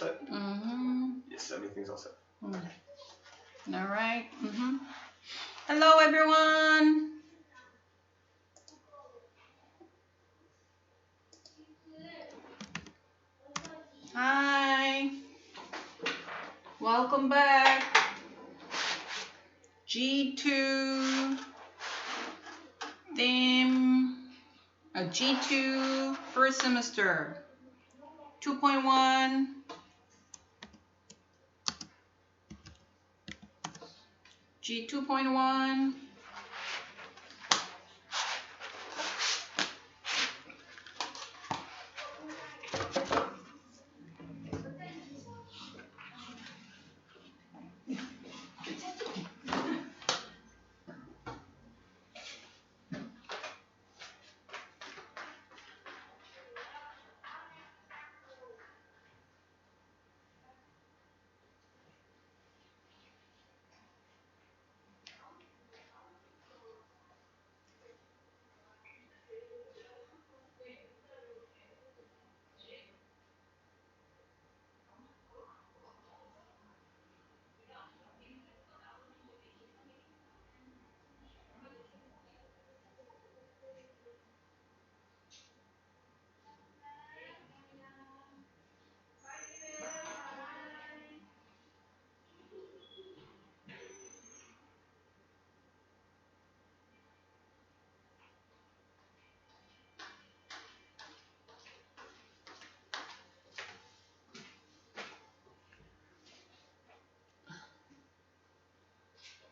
set? Yes, everything's all set. Okay. All right. Hello, everyone. Hi. Welcome back. G2 theme. G2 first semester. 2.1. G2.1.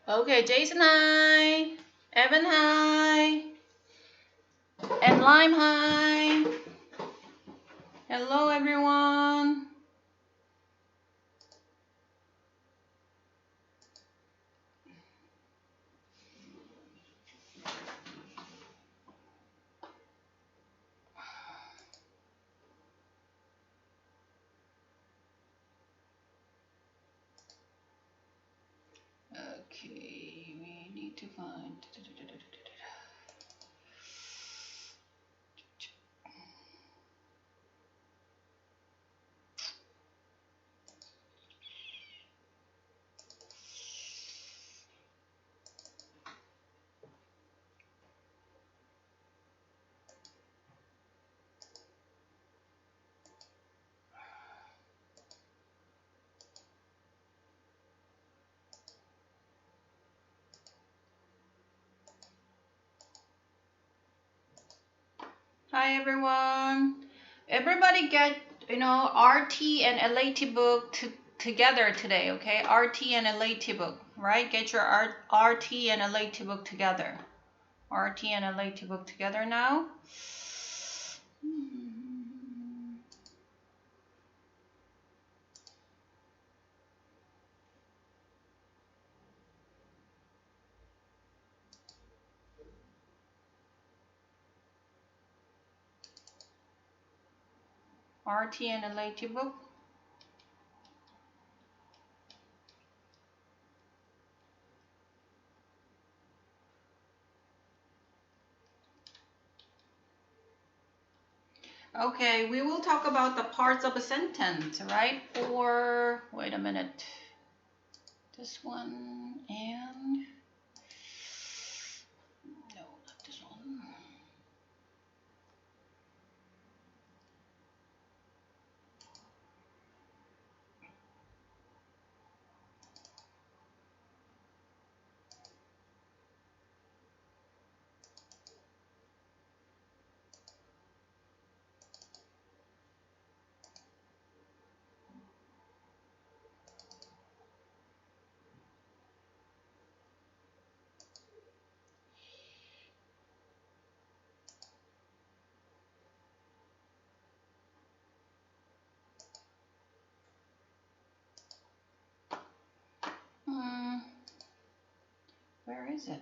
Okay, Jason, hi. Evan, hi. And Lime, hi. Hello, everyone. Okay, we need to find. Hi, everyone. Everybody get, RT and LAT book together today, okay? RT and LAT book, right? Get your RT and LAT book together. RT and LAT book together now. RT and LAT book. Okay, we will talk about the parts of a sentence, right? Or, wait a minute. This one and, no, not this one. Where is it?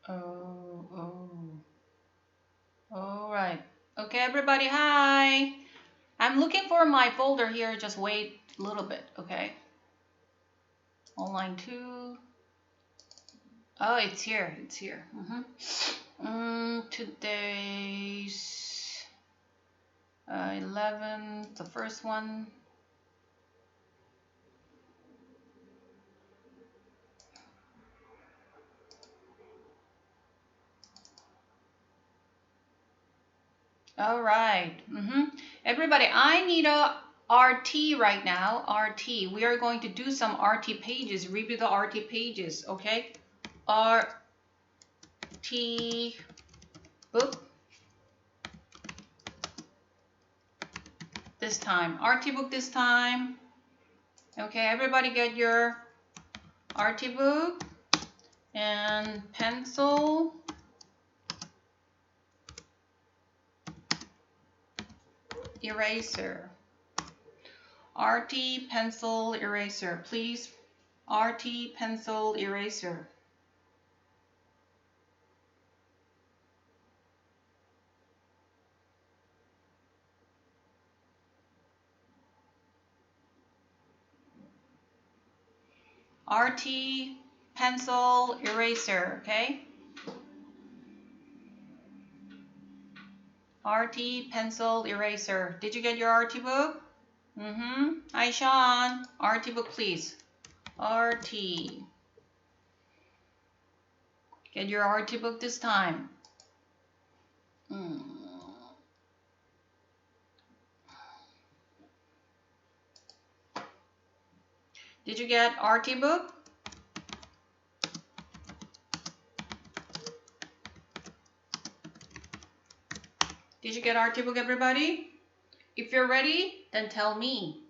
Oh. All right. Okay, everybody, hi. I'm looking for my folder here. Just wait a little bit, okay? Online 2. Oh, it's here. It's here. Today's 11, the first one. All right. Everybody, I need a RT right now. RT. We are going to do some RT pages. Review the RT pages, okay? RT book. This time. RT book this time. Okay, everybody get your RT book and pencil. Eraser. RT pencil eraser, please. RT pencil eraser. RT pencil eraser, okay? RT pencil eraser. Did you get your RT book? Hi, Sean. RT book, please. RT. Get your RT book this time. Did you get RT book? Did you get RT book, everybody? If you're ready, then tell me.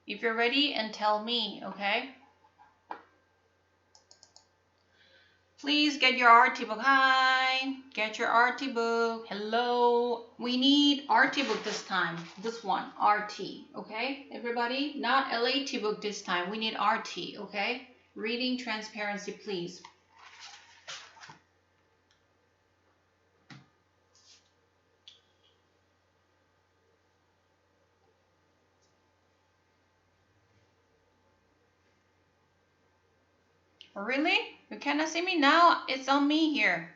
If you're ready, and tell me, okay? Please get your RT book. Hi, get your RT book. Hello. We need RT book this time. This one, RT, okay? Everybody, not LAT book this time. We need RT, okay? Reading transparency, please. Really? You cannot see me now? It's on me here.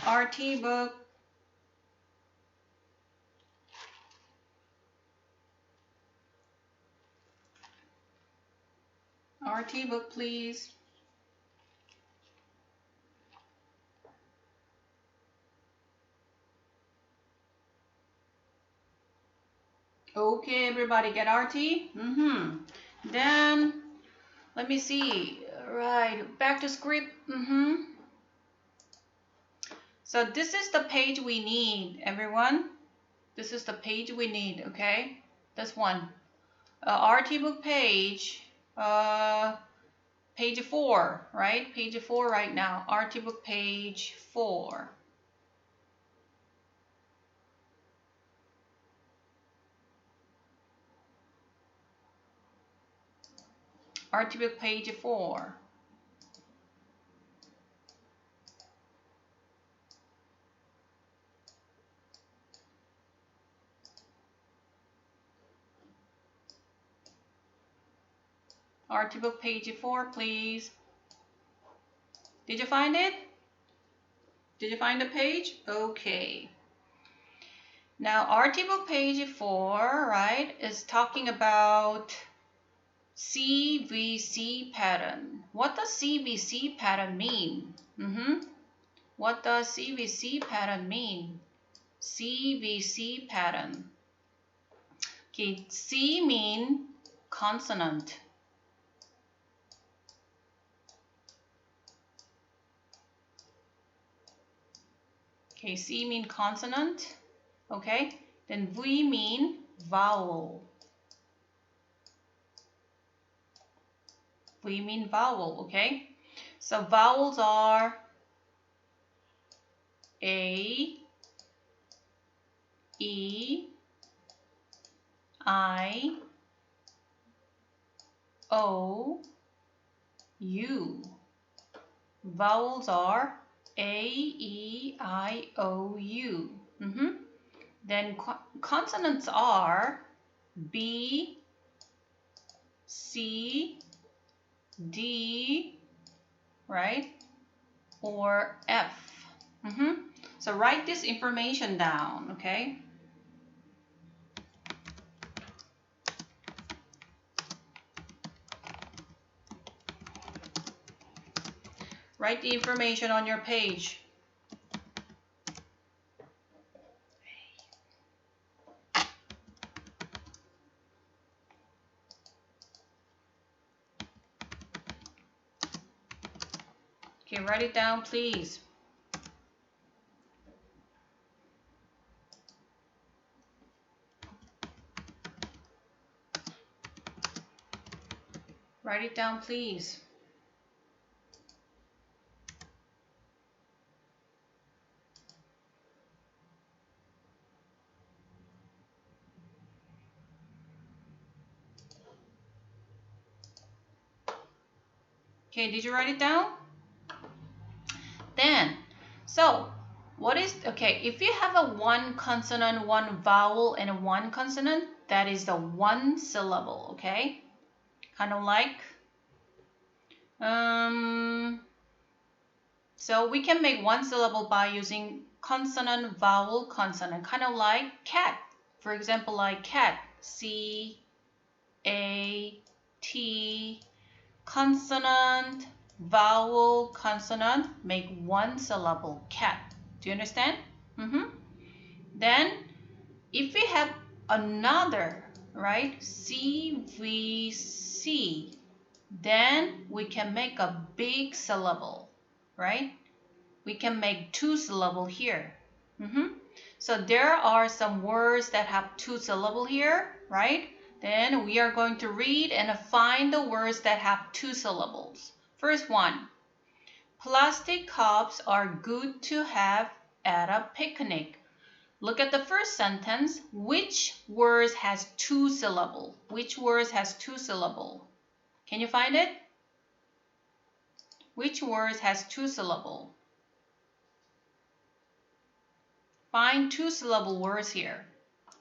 RT book. RT book, please. Okay, everybody get RT? Then, let me see. Right, back to script. So this is the page we need, everyone. This is the page we need, okay? This one. RT book page. Page 4, right? Page 4 right now. RT book page 4. RT book page 4. RT book page 4, please. Did you find it? Did you find the page? Okay. Now, RT book page 4, right, is talking about CBC pattern. What does CBC pattern mean? What does CBC pattern mean? CBC pattern. Okay, C mean consonant. Okay, C mean consonant. Okay, then V mean vowel. We mean vowel, okay? So vowels are A, E, I, O, U. Vowels are A, E, I, O, U. Then consonants are B, C, D, right? Or F. So write this information down, okay? Write the information on your page. Okay, write it down, please. Write it down, please. Okay, did you write it down? Then, so what is, okay, if you have a one consonant, one vowel, and a one consonant, that is the one syllable, okay? Kind of like, so we can make one syllable by using consonant, vowel, consonant, kind of like cat. For example, like cat, C, A, T, consonant, vowel, consonant, make one syllable, cat. Do you understand? Then, if we have another, right, CVC, then we can make a big syllable, right? We can make two syllable here. So there are some words that have two syllable here, right? Then we are going to read and find the words that have two syllables. First one, plastic cups are good to have at a picnic. Look at the first sentence. Which words has two syllable? Which words has two syllable? Can you find it? Which words has two syllable? Find two syllable words here.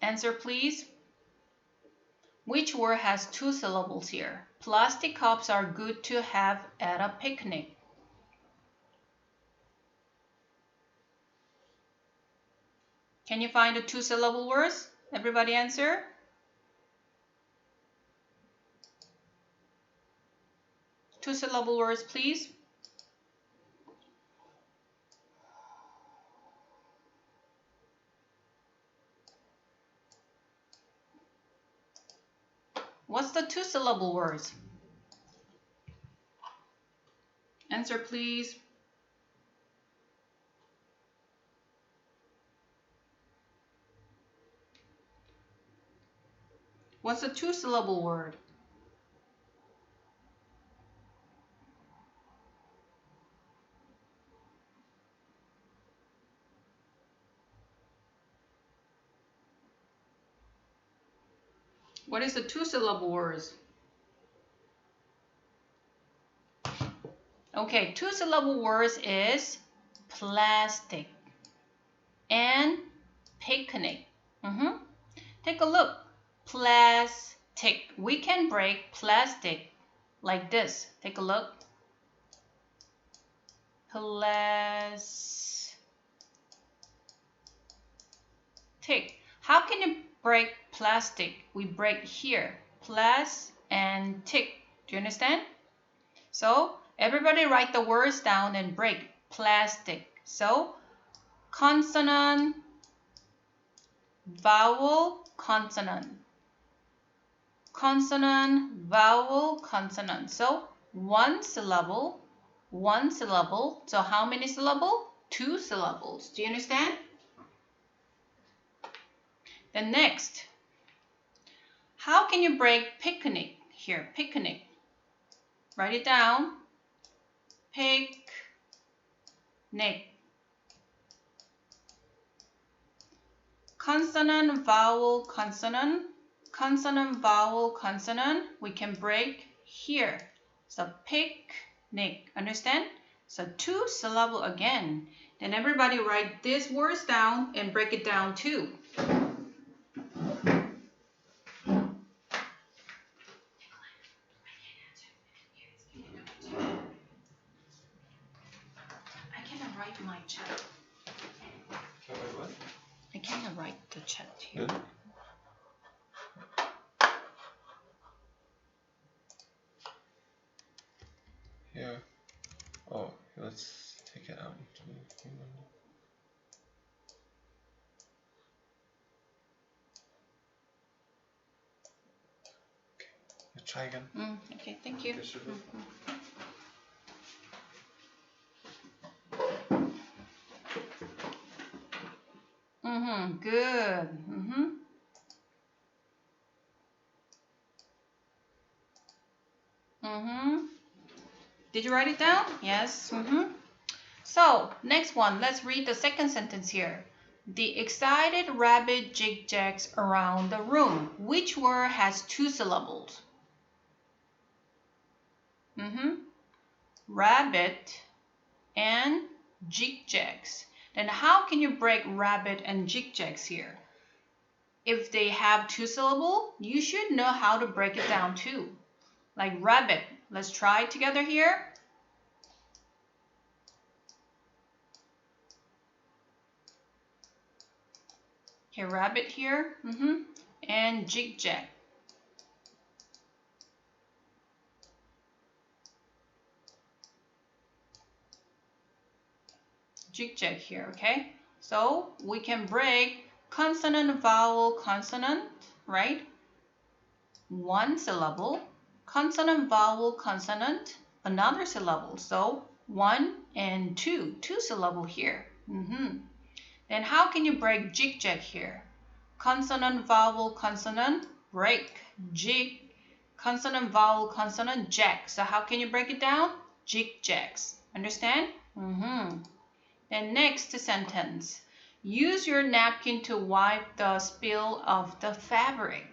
Answer, please. Which word has two syllables here? Plastic cups are good to have at a picnic. Can you find the two syllable words? Everybody answer. Two syllable words, please. What's the two syllable words? Answer, please. What's the two syllable word? What is the two syllable words? Okay, two syllable words is plastic and picnic. Take a look. Plastic. We can break plastic like this. Take a look. Plastic. How can you break plastic? We break here. Plas and tick. Do you understand? So everybody write the words down and break. Plastic. So consonant, vowel, consonant. Consonant, vowel, consonant. So one syllable, one syllable. So how many syllables? Two syllables. Do you understand? Then next, how can you break picnic here? Picnic. Write it down. Picnic. Consonant, vowel, consonant. Consonant, vowel, consonant. We can break here. So pick, Nick. Understand? So 2 syllable again. Then everybody write these words down and break it down too. I cannot write my chat. Can't wait, what? I cannot write the chat here. Really? Yeah. Oh, let's take it out. Let's try again. Okay, thank you. Good. Did you write it down? Yes. So, next one, let's read the second sentence here. The excited rabbit jig-jags around the room. Which word has 2 syllables? Rabbit and jig-jags. Then how can you break rabbit and jig-jags here? If they have 2 syllables, you should know how to break it down too. Like rabbit. Let's try it together here. Okay, rabbit here. And jig-jag. Jig-jag here, okay? So we can break consonant, vowel, consonant, right? 1 syllable. Consonant, vowel, consonant, another syllable. So 1 and 2, 2 syllable here. Then how can you break jig-jag here? Consonant, vowel, consonant, break, jig, consonant, vowel, consonant, jag. So how can you break it down? Jig-jags. Understand? Then next sentence. Use your napkin to wipe the spill of the fabric.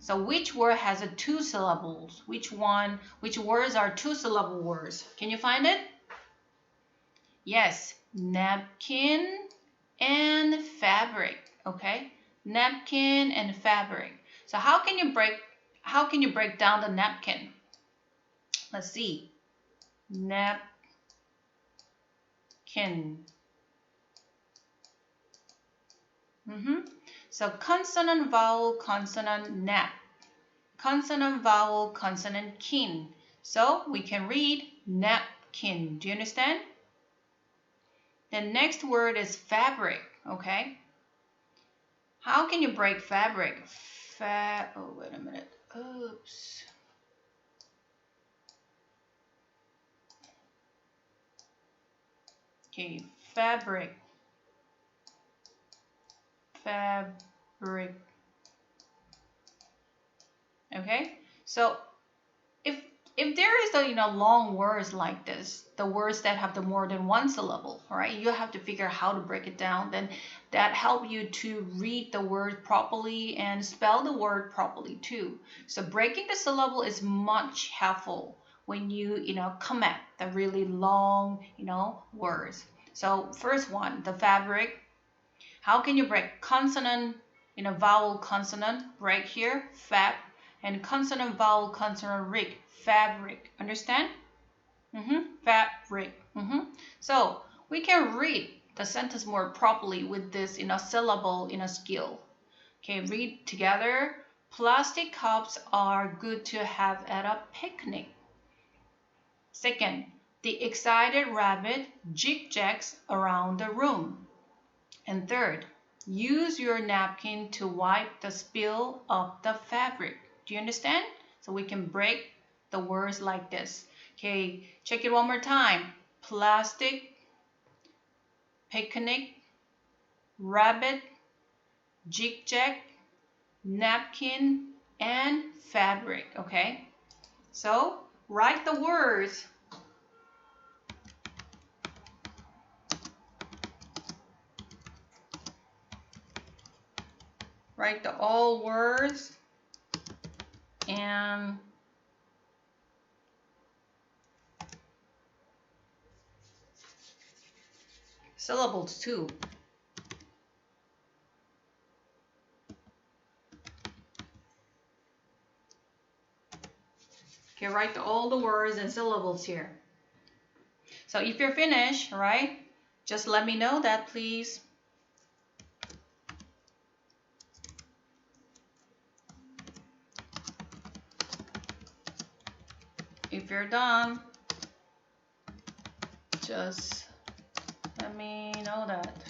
So which word has 2 syllables? Which words are 2 syllable words? Can you find it? Yes, napkin and fabric. Okay, napkin and fabric. So how can you break down the napkin? Let's see. Napkin. So consonant, vowel, consonant, nap. Consonant, vowel, consonant, kin. So we can read napkin. Do you understand? The next word is fabric. Okay. How can you break fabric? Oh, wait a minute. Oops. Okay, fabric. Okay, so if there is a long words like this, the words that have the more than 1 syllable, all right, you have to figure out how to break it down. Then that help you to read the word properly and spell the word properly too. So breaking the syllable is much helpful when you come at the really long words. So first one, the fabric. How can you break consonant, vowel, consonant, break here, fab, and consonant, vowel, consonant, rig, fabric. Understand? Fabric. So we can read the sentence more properly with this syllable skill. Okay, read together. Plastic cups are good to have at a picnic. Second, the excited rabbit jig-jags around the room. And third, use your napkin to wipe the spill of the fabric. Do you understand? So we can break the words like this. Okay, check it one more time. Plastic, picnic, rabbit, jig-jag, napkin, and fabric. Okay, so write the words. Write the all words and syllables too. Okay, write all the words and syllables here. So if you're finished, right, just let me know that, please. If you're done, just let me know that.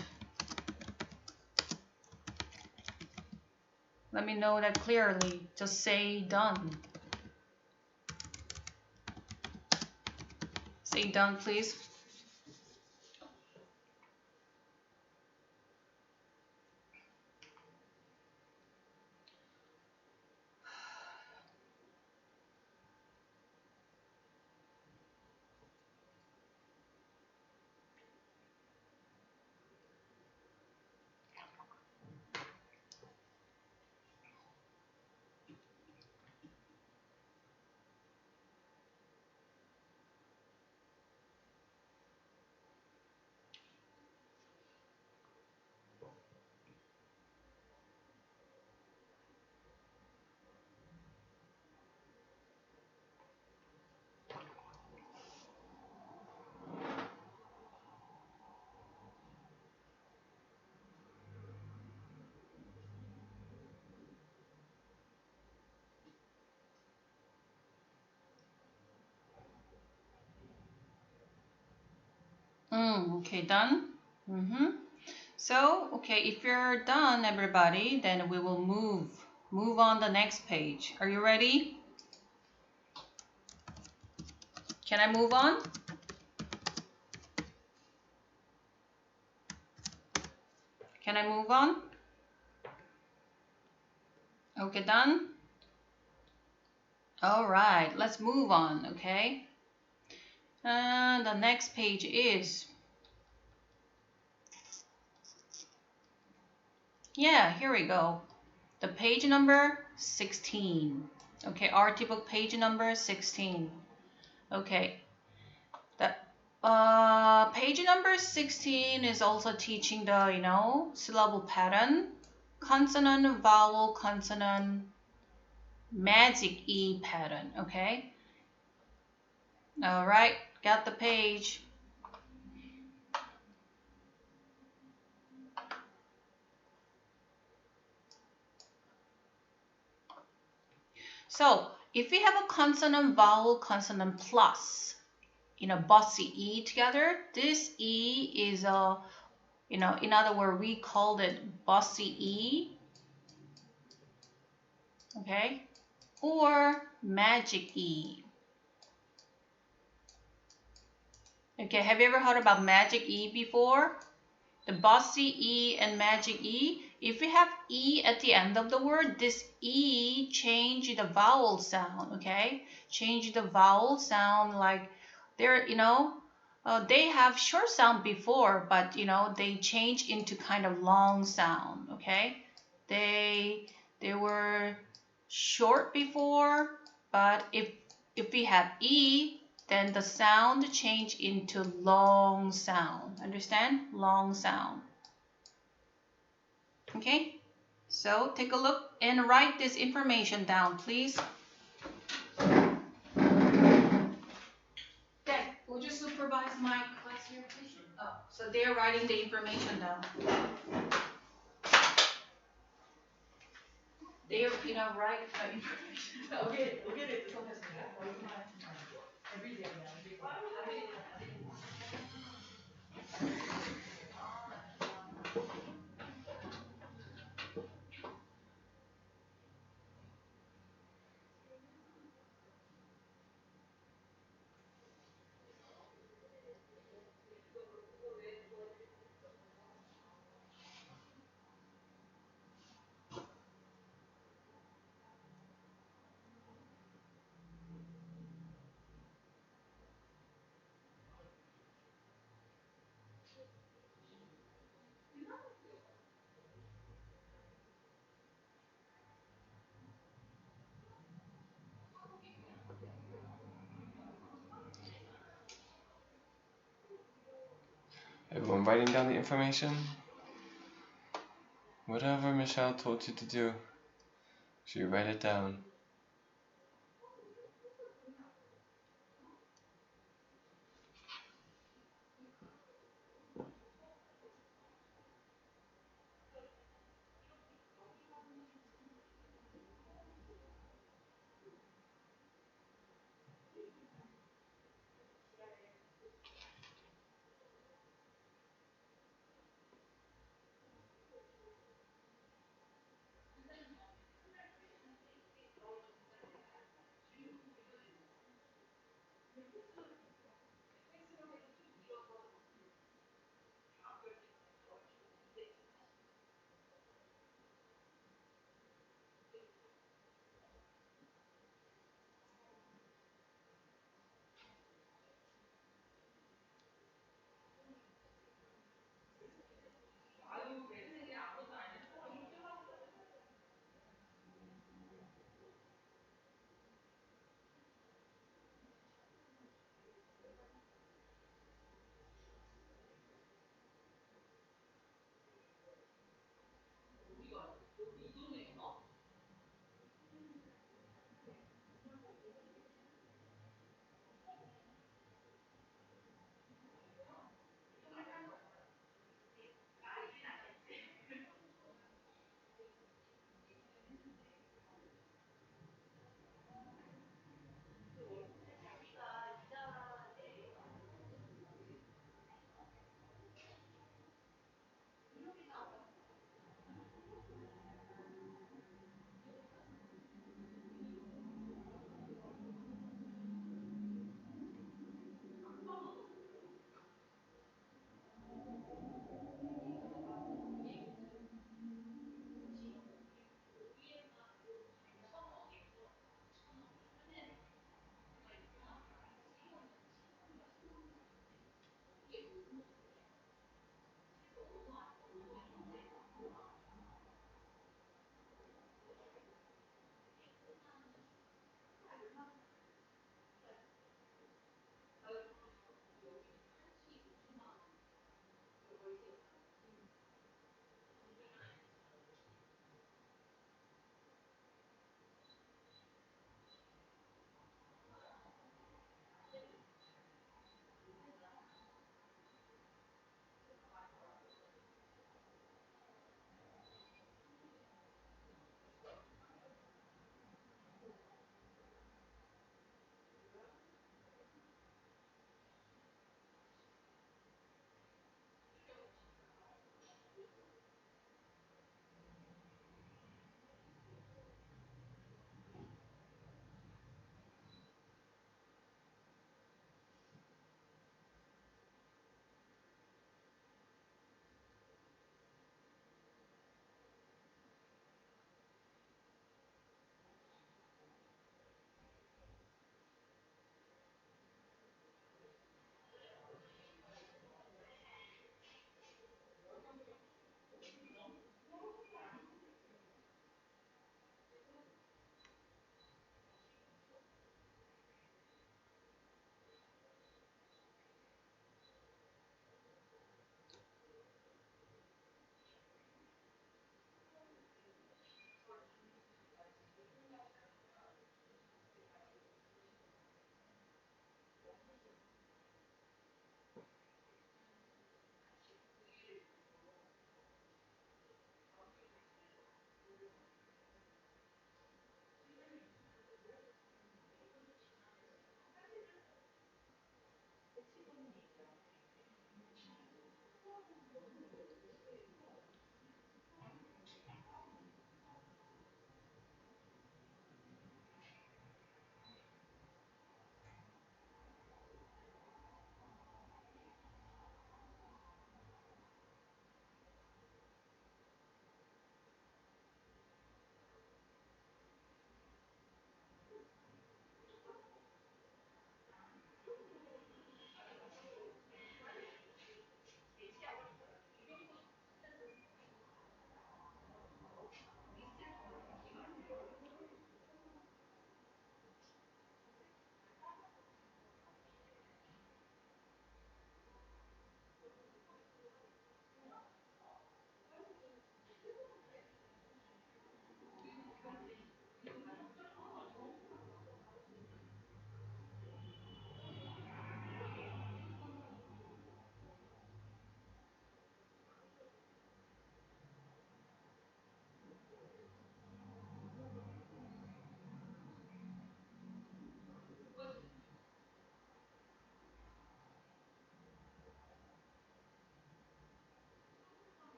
Let me know that clearly. Just say done. Say done, please. Okay, done. So, okay, if you're done, everybody, then we will move on the next page. Are you ready? Can I move on? Can I move on? Okay, done. All right, let's move on, okay? And the next page is, yeah, here we go. The page number 16. Okay, RT book page number 16. Okay, the page number 16 is also teaching the, syllable pattern, consonant, vowel, consonant, magic E pattern, okay? All right, got the page. So if we have a consonant, vowel, consonant plus, bossy E together, this E is a, in other words, we called it bossy E, okay, or magic E. Okay, have you ever heard about magic E before? The bossy E and magic E. If we have E at the end of the word, this E change the vowel sound, okay? Change the vowel sound like they're, they have short sound before, but, they change into kind of long sound, okay? They were short before, but if we have E, then the sound change into long sound. Understand? Long sound. Okay? So take a look and write this information down, please. Dad, would you supervise my class here, please? Oh, so they're writing the information down. They're, write the information. Okay, Everyone writing down the information? Whatever Michelle told you to do, she write it down.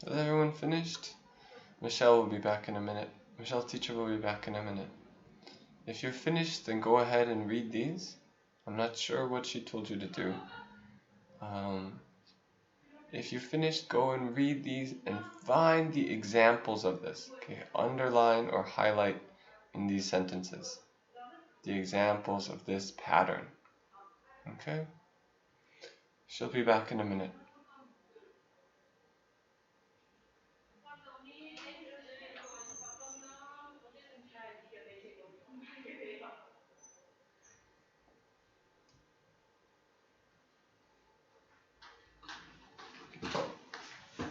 Is everyone finished? Michelle will be back in a minute. Michelle's teacher will be back in a minute. If you're finished, then go ahead and read these. I'm not sure what she told you to do. If you're finished, go and read these and find the examples of this. Okay, underline or highlight in these sentences the examples of this pattern. Okay? She'll be back in a minute.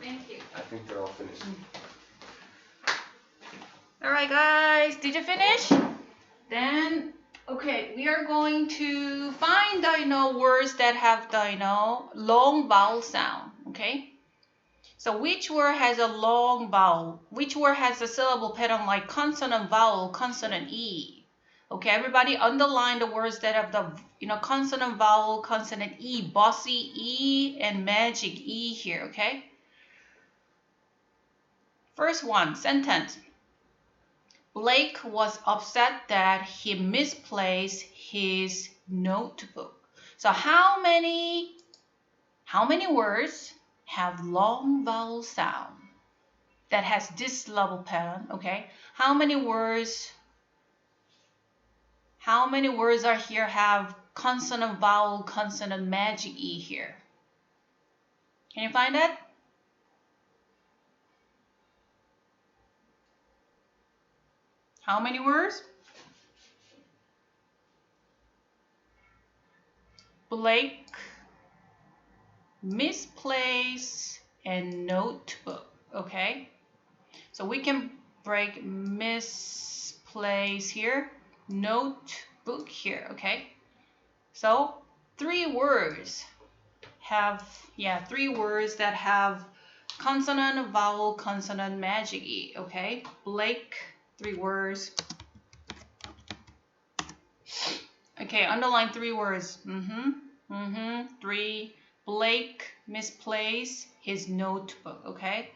Thank you. I think they're all finished. Alright guys, did you finish? Then, okay, we are going to find the words that have the long vowel sound, okay? So which word has a long vowel? Which word has a syllable pattern like consonant, vowel, consonant, E? Okay, everybody underline the words that have the consonant, vowel, consonant, E, bossy E, and magic E here, okay? First one, sentence. Blake was upset that he misplaced his notebook. So how many words have long vowel sound that has this syllable pattern? Okay, how many words are here have consonant, vowel, consonant, magic E here? Can you find that? How many words? Blake misplaced a notebook. Okay, so we can break misplace here, notebook here. Okay, so three words that have consonant, vowel, consonant, magic E. Okay, Blake, 3 words. Okay, underline 3 words. 3. Blake misplaced his notebook. Okay.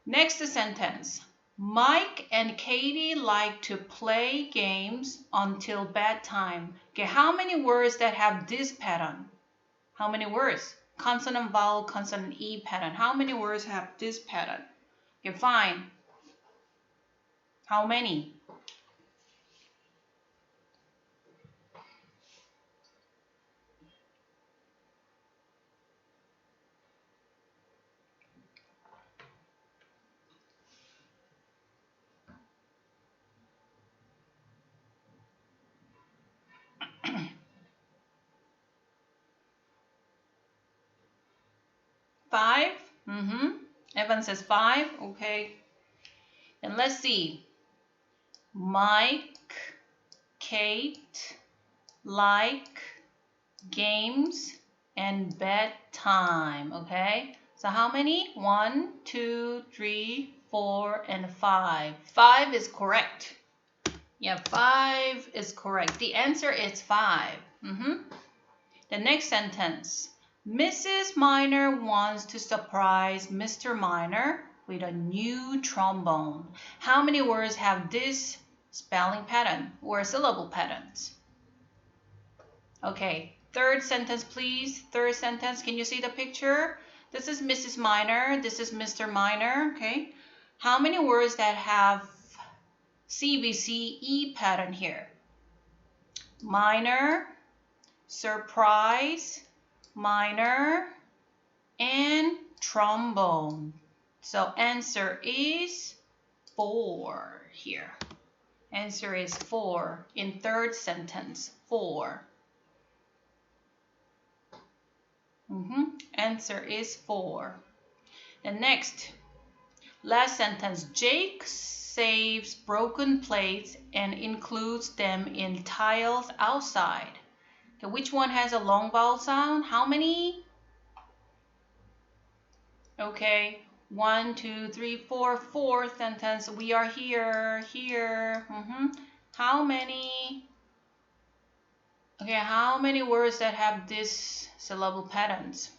Next sentence. Mike and Katie like to play games until bedtime. Okay, how many words that have this pattern? How many words? Consonant, vowel, consonant, E pattern. How many words have this pattern? Okay, fine. How many? Five? Evan says 5. Okay. And let's see. Mike, Kate, like games and bedtime. Okay. So how many? 1, 2, 3, 4, and 5. 5 is correct. Yeah, 5 is correct. The answer is 5. The next sentence. Mrs. Minor wants to surprise Mr. Minor with a new trombone. How many words have this spelling pattern or syllable patterns? Okay, third sentence, please. Third sentence, can you see the picture? This is Mrs. Minor. This is Mr. Minor. Okay, how many words that have CBC pattern here? Minor, surprise, minor, and trombone. So answer is 4 here. Answer is 4 in third sentence. 4. Answer is 4. The next, last sentence. Jake saves broken plates and includes them in tiles outside. Okay, which one has a long vowel sound? How many? Okay, 1, 2, 3, 4. Fourth sentence. We are here. How many? Okay, how many words that have this syllable patterns?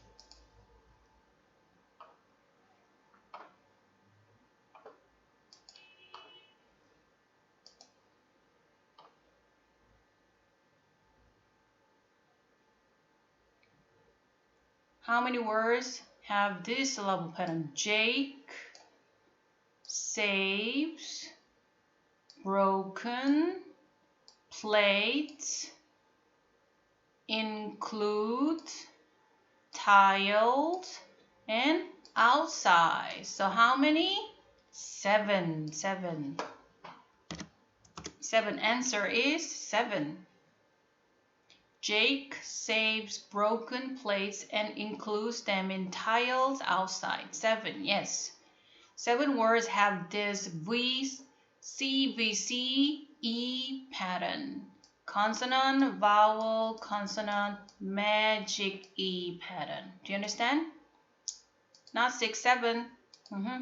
How many words have this syllable pattern? Jake saves broken plates, includes tiles, and outside. So how many? 7. 7. Answer is 7. Jake saves broken plates and includes them in tiles outside. 7. Yes. 7 words have this Cbc pattern. Consonant, vowel, consonant, magic E pattern. Do you understand? Not 6, 7.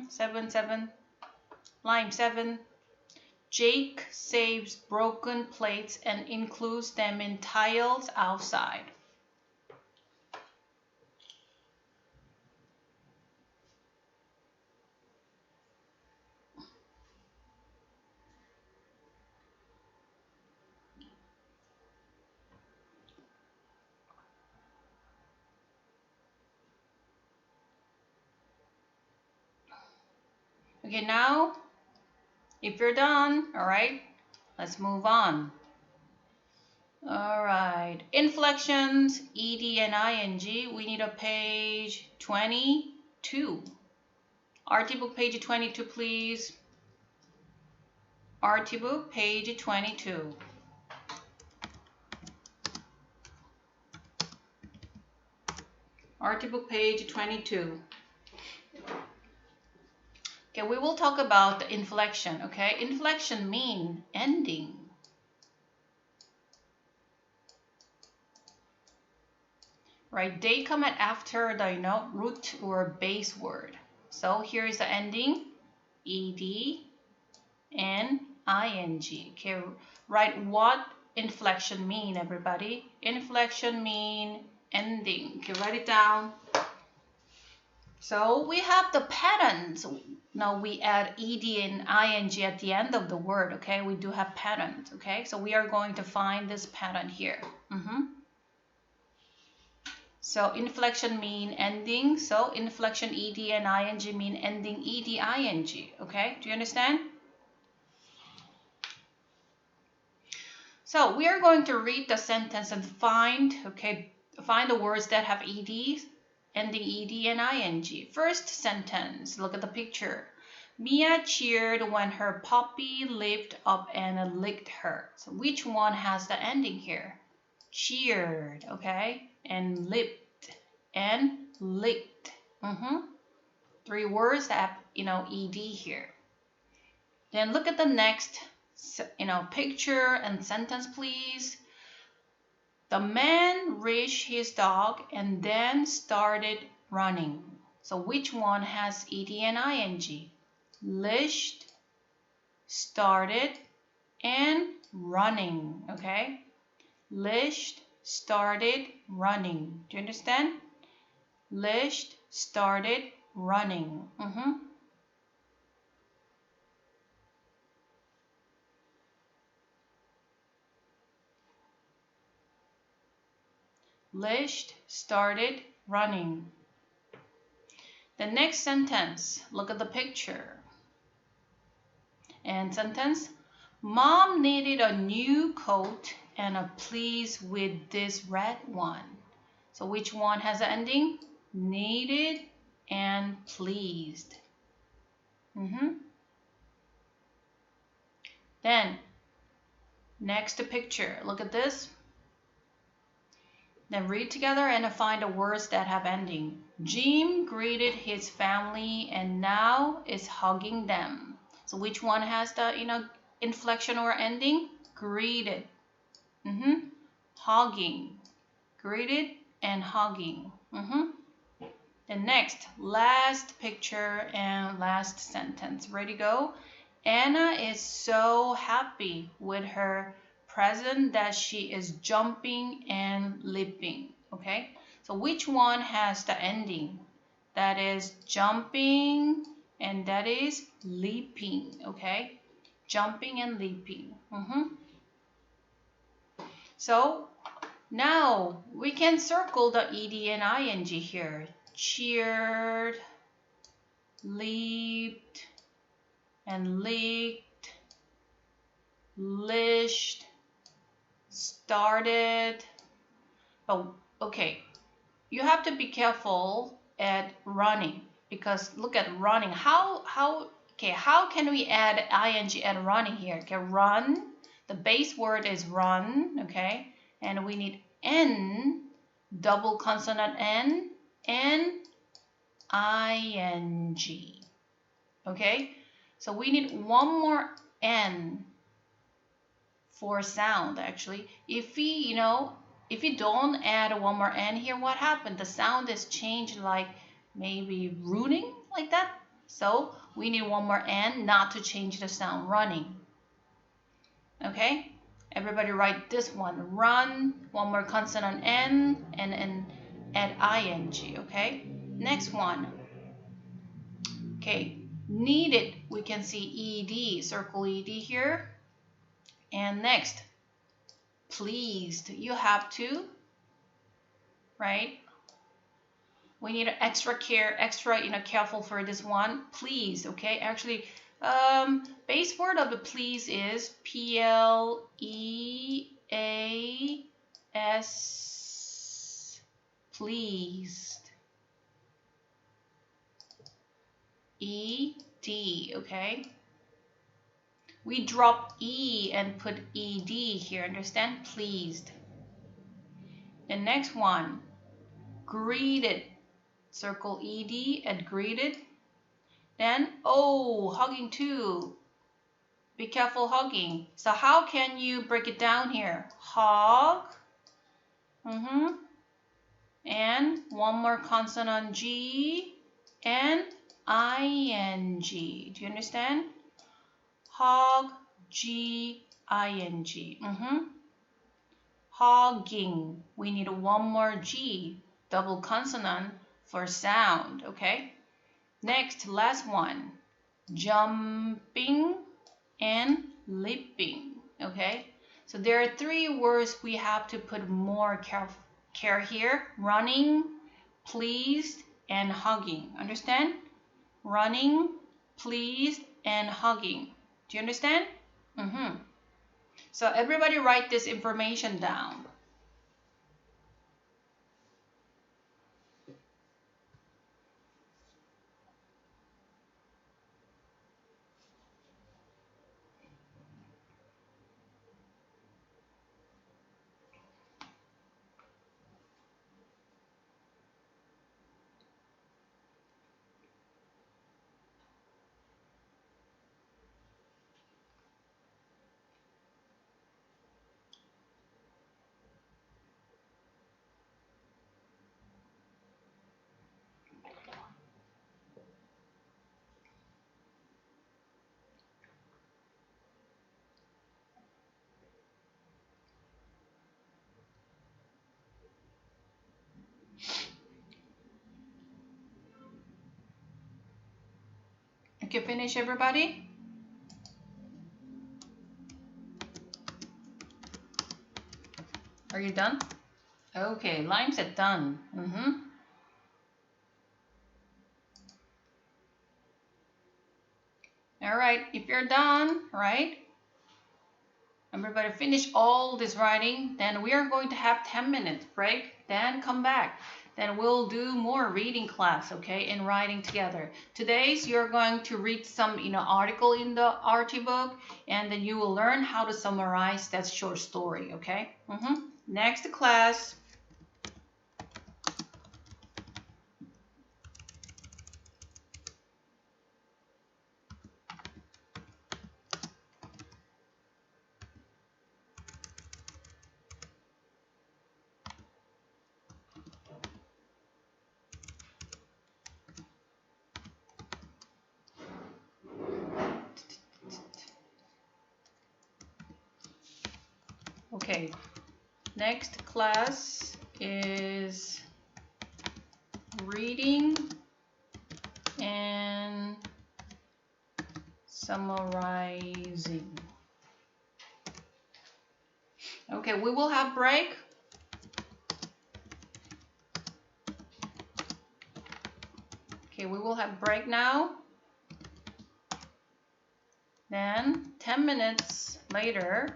7, 7. Line 7. Jake saves broken plates and includes them in tiles outside. Okay, now, if you're done, all right, let's move on. All right, inflections, ed and ing, we need a page 22. RT book page 22, please. RT book page 22. RT book page 22. Okay, we will talk about the inflection, okay? Inflection mean ending. Right, they come after the root or base word. So here is the ending, ed and ing. Okay, right, what inflection mean, everybody? Inflection mean ending. Okay, write it down. So we have the patterns. Now we add ed and ing at the end of the word, okay? We do have patterns, okay? So we are going to find this pattern here. So inflection mean ending. So inflection ed and ing mean ending ed ing, okay? Do you understand? So we are going to read the sentence and find the words that have ed, ending ed and ing. First sentence, look at the picture. Mia cheered when her puppy leaped up and licked her. So which one has the ending here? Cheered, okay? And licked and licked. 3 words that have, ed here. Then look at the next picture and sentence, please. The man reached his dog and then started running. So which one has ed and ing? Leashed, started, and running, okay? Leashed, started, running. Do you understand? Leashed, started, running. Leashed, started, running. The next sentence, look at the picture. And sentence, Mom needed a new coat and a pleased with this red one. So which one has the ending? Needed and pleased. Then, next picture, look at this. Then read together and find the words that have ending. Jim greeted his family and now is hugging them. So which one has the inflection or ending? Greeted. Hugging. Greeted and hugging. The next, last picture and last sentence. Ready, go? Anna is so happy with her present that she is jumping and leaping. Okay, so which one has the ending? That is jumping and that is leaping. Okay, jumping and leaping. So Now we can circle the ed and ing here. Cheered, leaped, and leaked, lished, started. Oh, okay. You have to be careful at running, because look at running. How can we add ing at running here? Okay, run. The base word is run, okay? And we need n, double consonant n, and ing. Okay? So we need one more n for sound actually. If we don't add one more n here, what happened? The sound is changed, like maybe rooting, like that. So we need one more n not to change the sound, running. Okay, everybody write this one, run, one more consonant n, and add ing. Okay, next one. Okay, needed, we can see ed, circle ed here. And next, pleased, you have to, right? We need extra care, careful for this one. Please, okay? Actually, base word of the please is P-L-E-A-S, pleased. E-D, okay? We drop E and put ED here, understand? Pleased. The next one, greeted. Circle ED at greeted. Then O, hugging too. Be careful hugging. So how can you break it down here? Hug. And one more consonant G and ing. Do you understand? Hug, G, ing. Hogging. We need one more G, double consonant for sound, okay? Next, last one, jumping and leaping, okay? So there are three words we have to put more care here: running, pleased, and hugging. Understand? Running, pleased, and hugging. Do you understand? So everybody write this information down. Okay, finish everybody? Are you done? Okay, Lime said done. All right, if you're done, right? Everybody finish all this writing, then we are going to have 10 minutes break, then come back. Then we'll do more reading class, okay, and writing together. Today's you're going to read some, article in the RT book, and then you will learn how to summarize that short story, okay? Next class. Okay, next class is reading and summarizing. Okay, we will have break Okay, we will have break now. Then 10 minutes later,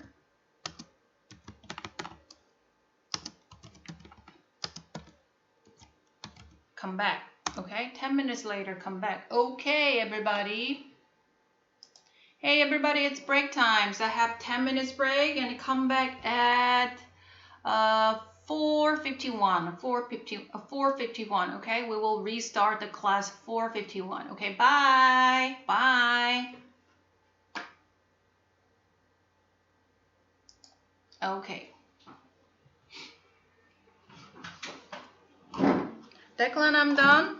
come back. Okay, 10 minutes later, come back. Okay, everybody. Hey, everybody, it's break time. So I have 10 minutes break and come back at 4:51. 4:51. Okay, we will restart the class 4:51. Okay, bye. Bye. Okay. Declan, I'm done.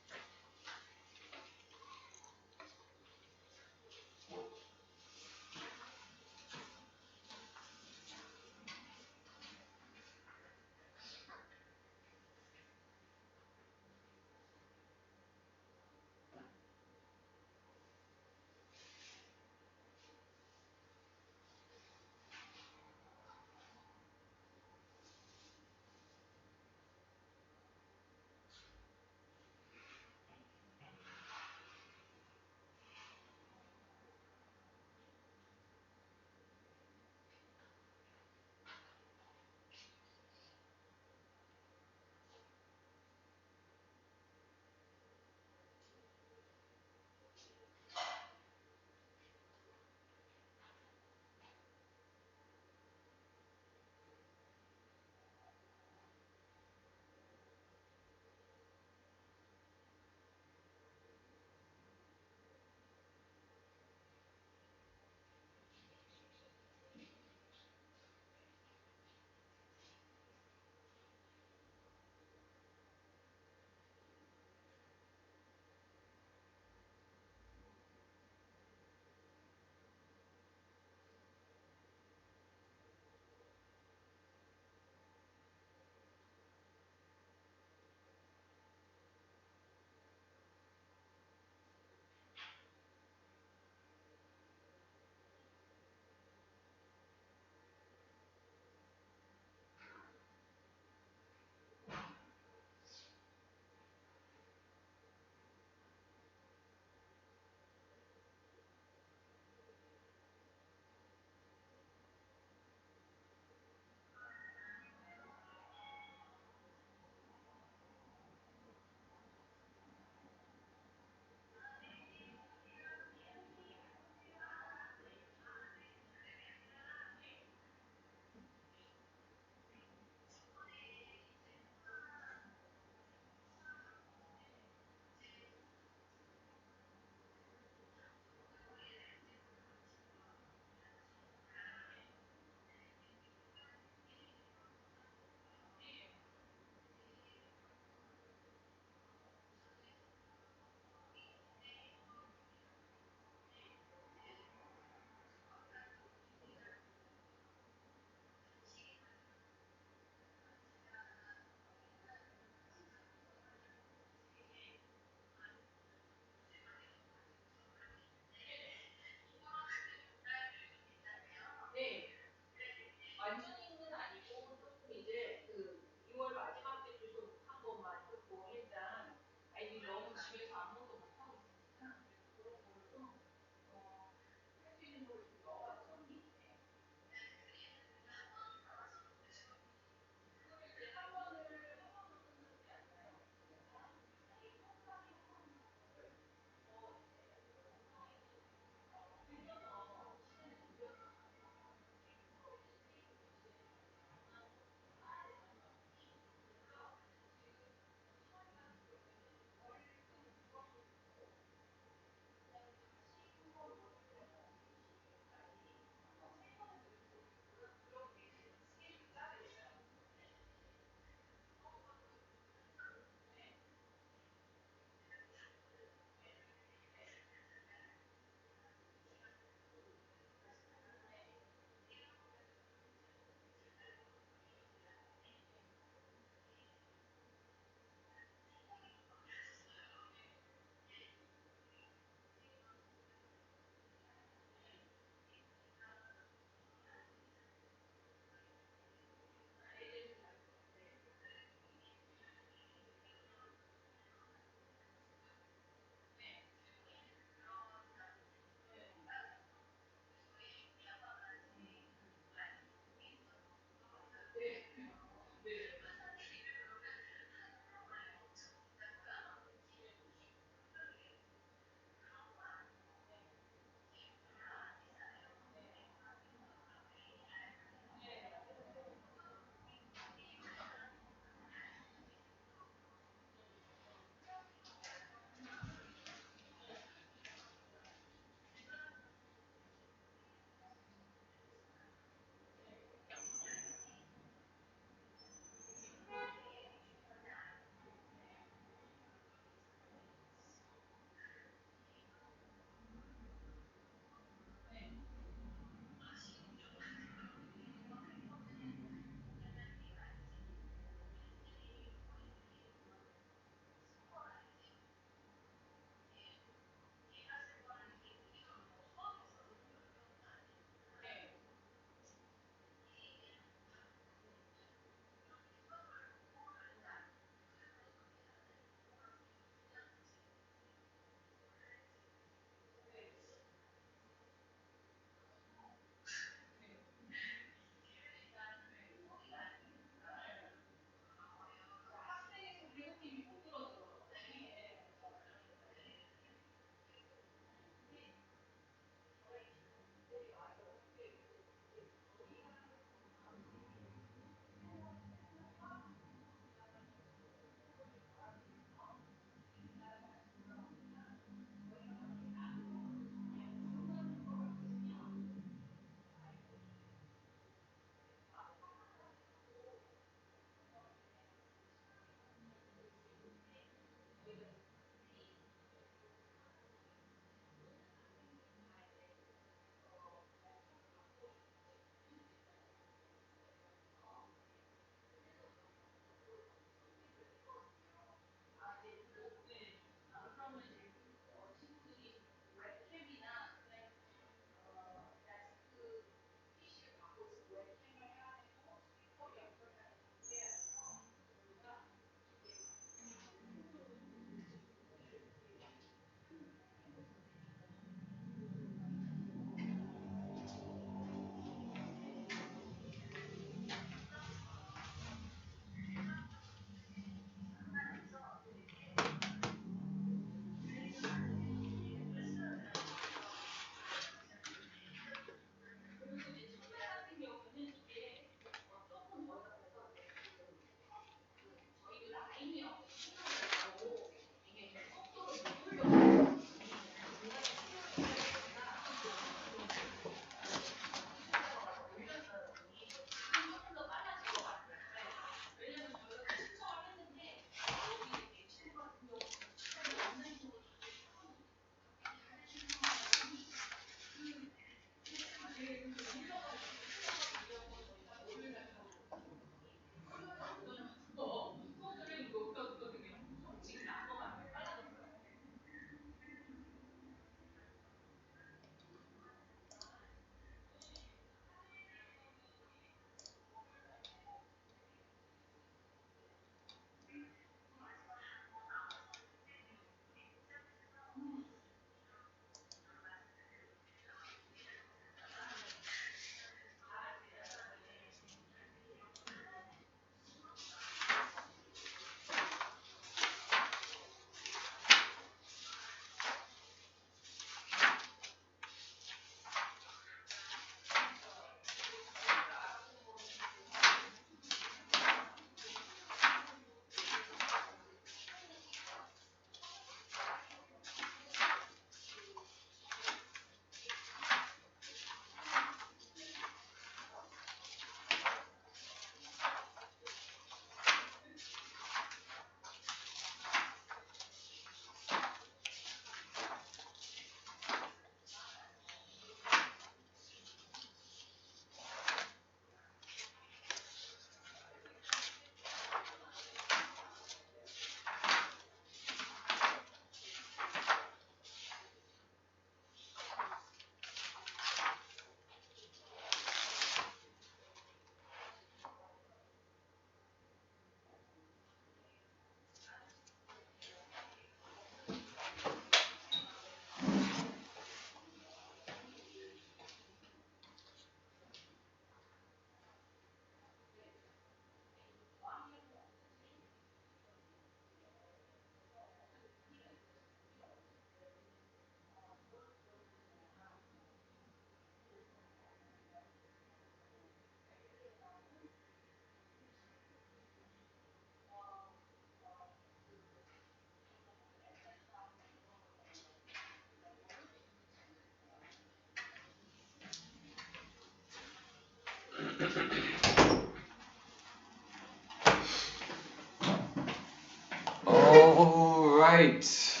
Alright,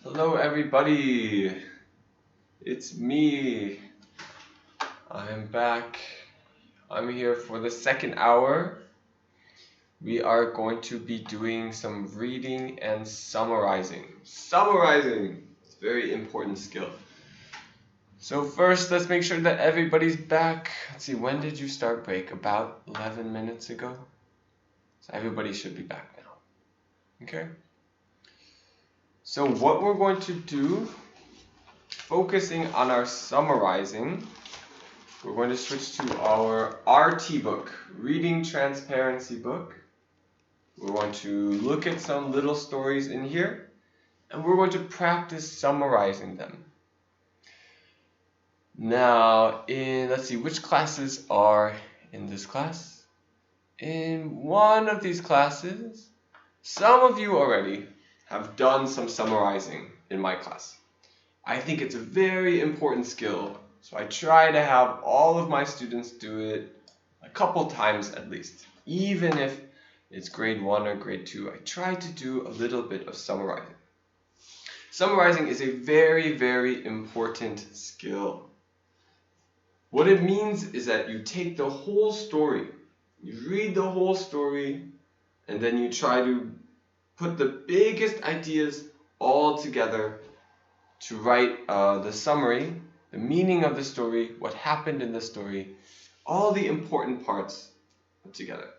hello everybody, it's me, I'm back, I'm here for the second hour. We are going to be doing some reading and summarizing. Summarizing, it's a very important skill. So first, let's make sure that everybody's back. Let's see, when did you start break? About 11 minutes ago? So everybody should be back now, okay? So what we're going to do, focusing on our summarizing, we're going to switch to our RT book, Reading Transparency book. We're going to look at some little stories in here, and we're going to practice summarizing them. Now, let's see, which classes are in this class? In one of these classes, some of you already have done some summarizing in my class. I think it's a very important skill, so I try to have all of my students do it a couple times at least. Even if it's grade 1 or grade 2, I try to do a little bit of summarizing. Summarizing is a very, very important skill. What it means is that you take the whole story, you read the whole story, and then you try to put the biggest ideas all together to write the summary, the meaning of the story, what happened in the story, all the important parts put together.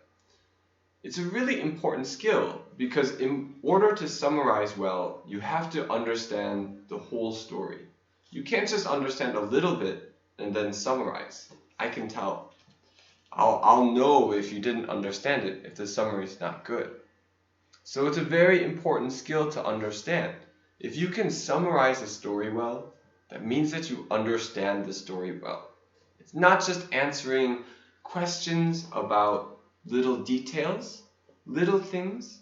It's a really important skill because in order to summarize well, you have to understand the whole story. You can't just understand a little bit and then summarize. I can tell. I'll know if you didn't understand it, if the summary is not good. So it's a very important skill to understand. If you can summarize a story well, that means that you understand the story well. It's not just answering questions about little details, little things.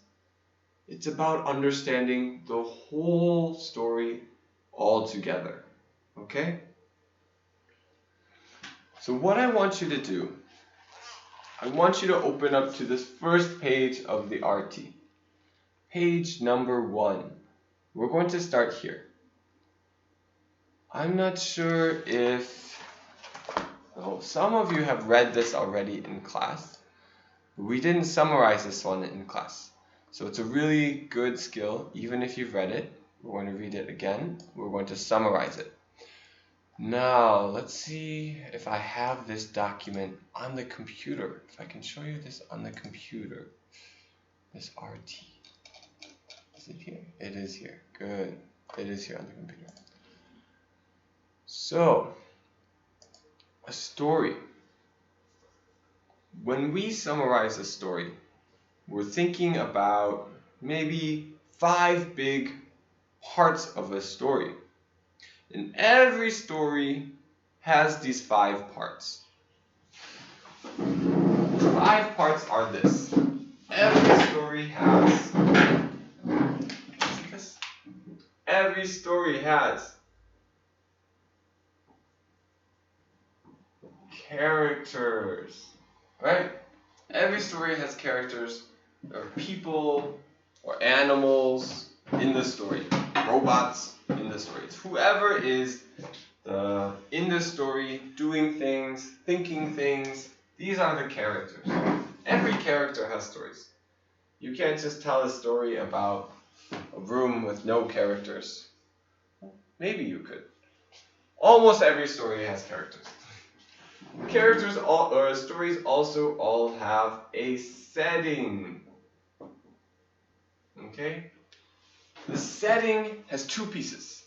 It's about understanding the whole story all together. Okay? So what I want you to do, I want you to open up to this first page of the RT. Page number 1. We're going to start here. I'm not sure if some of you have read this already in class, but we didn't summarize this one in class. So it's a really good skill, even if you've read it. We're going to read it again. We're going to summarize it. Now, let's see if I have this document on the computer. If I can show you this on the computer. This RT. Is it here? It is here. Good. It is here on the computer. So, a story. When we summarize a story, we're thinking about maybe 5 big parts of a story. And every story has these 5 parts. 5 parts are this. Every story has this. Every story has characters, right? Every story has characters, or people, or animals in the story, robots in the story. It's whoever is in the story, doing things, thinking things. These are the characters. Every character has stories. You can't just tell a story about a room with no characters. Maybe you could. Almost every story has characters. Stories also all have a setting. Okay? The setting has 2 pieces.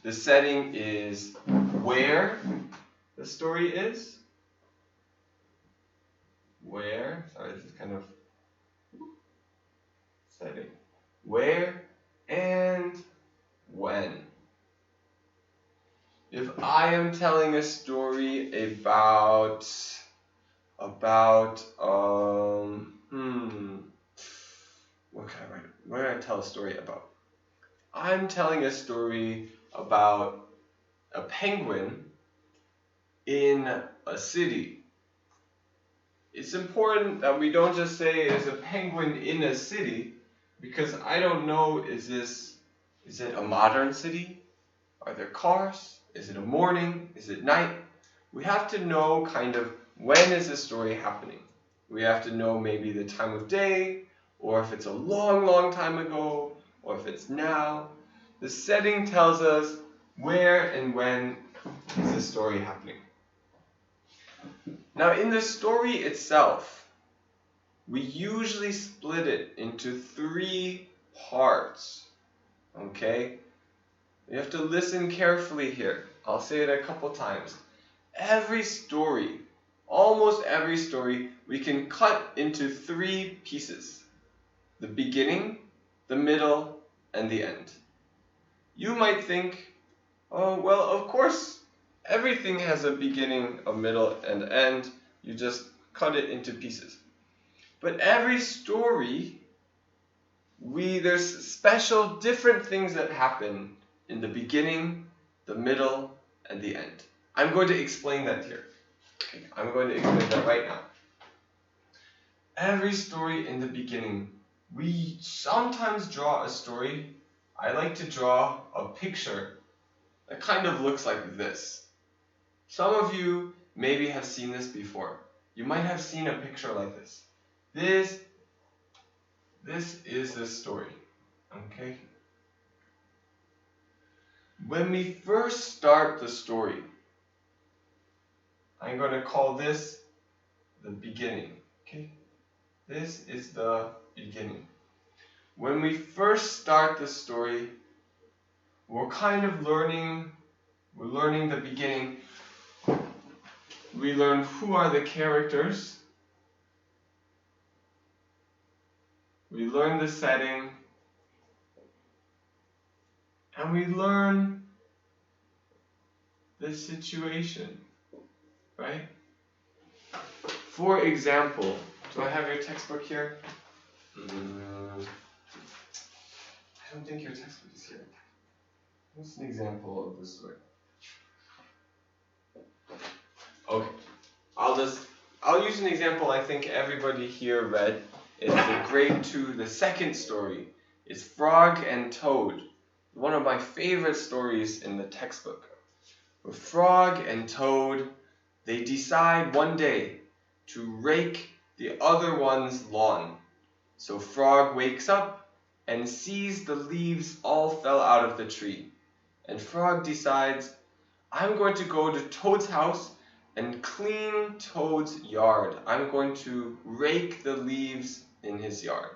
The setting is where the story is. This is kind of setting. Where and when. If I am telling a story about what can I write? What do I tell a story about? I'm telling a story about a penguin in a city. It's important that we don't just say it's a penguin in a city, Because I don't know, is it a modern city? Are there cars? Is it a morning? Is it night? We have to know kind of when is the story happening. We have to know maybe the time of day, or if it's a long, long time ago, or if it's now. The setting tells us where and when is the story happening. Now in the story itself, we usually split it into 3 parts. Okay? You have to listen carefully here. I'll say it a couple times. Every story, almost every story, we can cut into 3 pieces. The beginning, the middle, and the end. You might think, oh, well, of course, everything has a beginning, a middle, and end. You just cut it into pieces. But every story, there's special different things that happen in the beginning, the middle, and the end. I'm going to explain that here. Okay, I'm going to explain that right now. Every story in the beginning, we sometimes draw a story. I like to draw a picture that kind of looks like this. Some of you maybe have seen this before. You might have seen a picture like this. This is the story. Okay? When we first start the story, I'm going to call this the beginning. Okay? This is the beginning. When we first start the story, we're kind of learning the beginning. We learn who are the characters. We learn the setting. And we learn the situation, right? For example, do I have your textbook here? I don't think your textbook is here. What's an example of this story? Okay, I'll use an example I think everybody here read. It's the grade 2, the second story. It's Frog and Toad. One of my favorite stories in the textbook. With Frog and Toad, they decide one day to rake the other one's lawn. So Frog wakes up and sees the leaves all fell out of the tree. And Frog decides, I'm going to go to Toad's house and clean Toad's yard. I'm going to rake the leaves in his yard.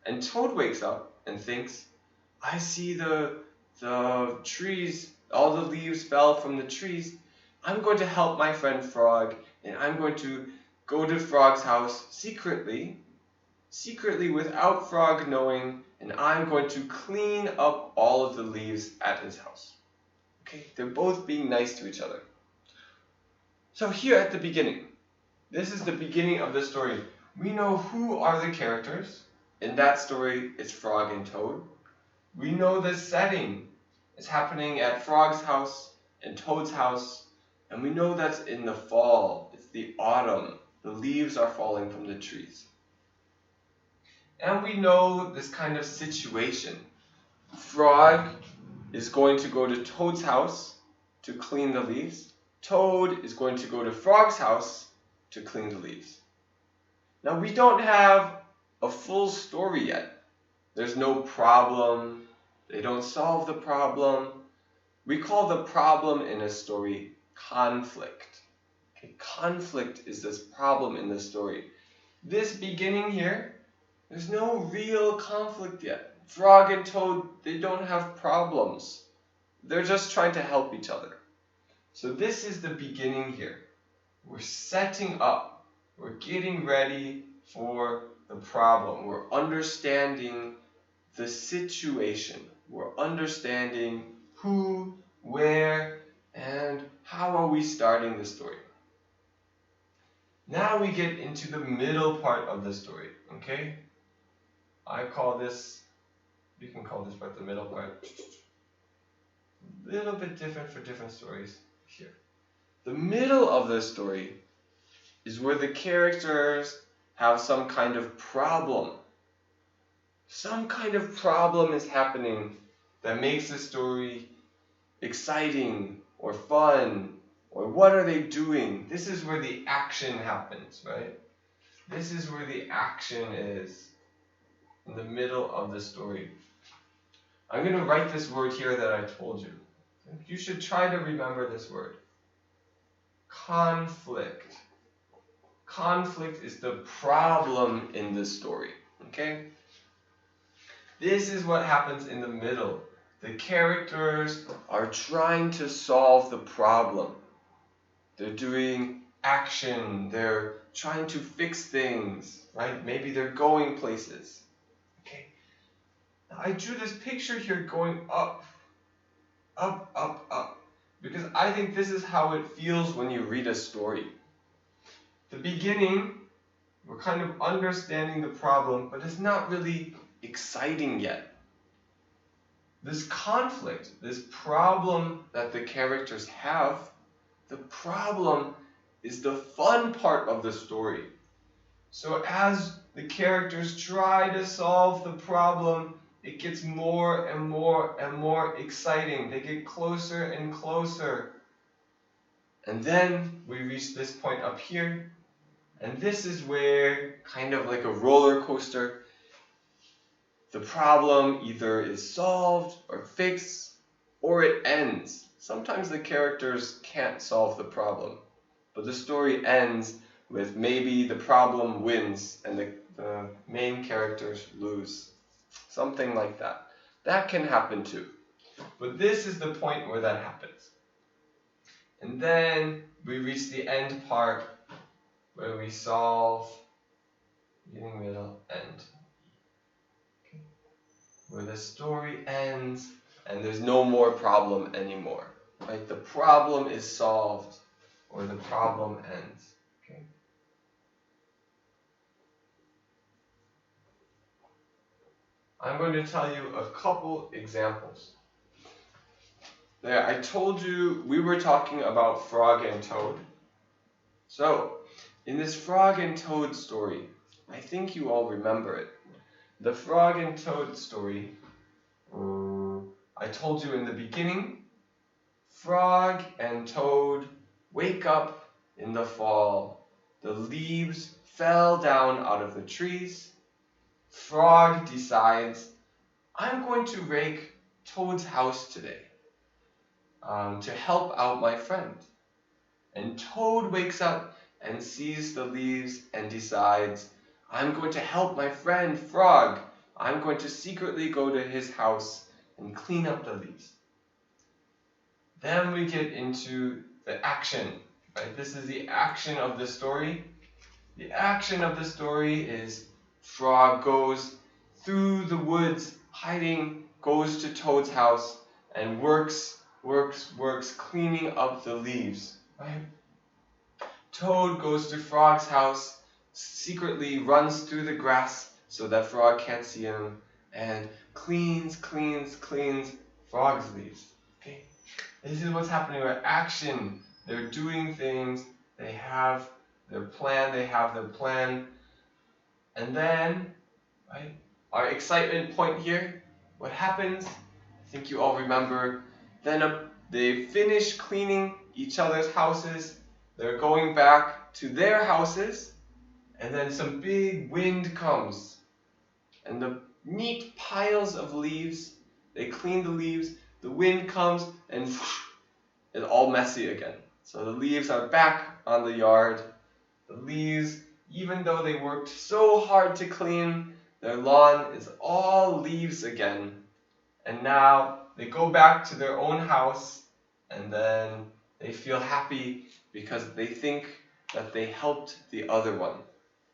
And Toad wakes up and thinks, I see the trees, all the leaves fell from the trees. I'm going to help my friend Frog, and I'm going to go to Frog's house secretly without Frog knowing, and I'm going to clean up all of the leaves at his house. Okay, they're both being nice to each other. So here at the beginning, this is the beginning of the story. We know who are the characters. In that story, it's Frog and Toad. We know the setting. It's happening at Frog's house and Toad's house. And we know that's in the fall. It's the autumn. The leaves are falling from the trees. And we know this kind of situation. Frog is going to go to Toad's house to clean the leaves. Toad is going to go to Frog's house to clean the leaves. Now we don't have a full story yet. There's no problem. They don't solve the problem. We call the problem in a story conflict. Okay, conflict is this problem in the story. This beginning here, there's no real conflict yet. Frog and Toad, they don't have problems. They're just trying to help each other. So this is the beginning here. We're setting up. We're getting ready for the problem. We're understanding the situation. We're understanding who, where, and how are we starting the story. Now we get into the middle part of the story, okay? I call this, we can call this part the middle part. A little bit different for different stories here. The middle of the story is where the characters have some kind of problem. Some kind of problem is happening that makes the story exciting or fun, or what are they doing? This is where the action happens, right? This is where the action is, in the middle of the story. I'm going to write this word here that I told you. You should try to remember this word. Conflict. Conflict is the problem in this story, okay? This is what happens in the middle. The characters are trying to solve the problem. They're doing action. They're trying to fix things, right? Maybe they're going places. Okay. Now, I drew this picture here going up, up, up, up, because I think this is how it feels when you read a story. The beginning, we're kind of understanding the problem, but it's not really exciting yet. This conflict, this problem that the characters have, the problem is the fun part of the story. So as the characters try to solve the problem, it gets more and more and more exciting. They get closer and closer. And then we reach this point up here. And this is where, kind of like a roller coaster, the problem either is solved or fixed, or it ends. Sometimes the characters can't solve the problem, but the story ends with maybe the problem wins and the main characters lose. Something like that. That can happen too. But this is the point where that happens. And then we reach the end part where we solve, beginning, middle, end. Okay. Where the story ends and there's no more problem anymore. Right? The problem is solved or the problem ends. Okay. I'm going to tell you a couple examples. There, I told you we were talking about Frog and Toad. So, in this Frog and Toad story, I think you all remember it. The Frog and Toad story, I told you in the beginning, Frog and Toad wake up in the fall. The leaves fell down out of the trees. Frog decides, I'm going to rake Toad's house today to help out my friend. And Toad wakes up and sees the leaves and decides, I'm going to help my friend Frog. I'm going to secretly go to his house and clean up the leaves. Then we get into the action. Right? This is the action of the story. The action of the story is Frog goes through the woods, hiding, goes to Toad's house, and works, cleaning up the leaves. Right? Toad goes to Frog's house, secretly runs through the grass so that Frog can't see him, and cleans Frog's leaves. Okay? This is what's happening with action. They're doing things, they have their plan, and then, right, our excitement point here, what happens? I think you all remember, then they finish cleaning each other's houses, they're going back to their houses, and then some big wind comes, and the neat piles of leaves, they clean the leaves, the wind comes, and it's all messy again. So the leaves are back on the yard. The leaves, even though they worked so hard to clean, their lawn is all leaves again. And now they go back to their own house, and then they feel happy because they think that they helped the other one.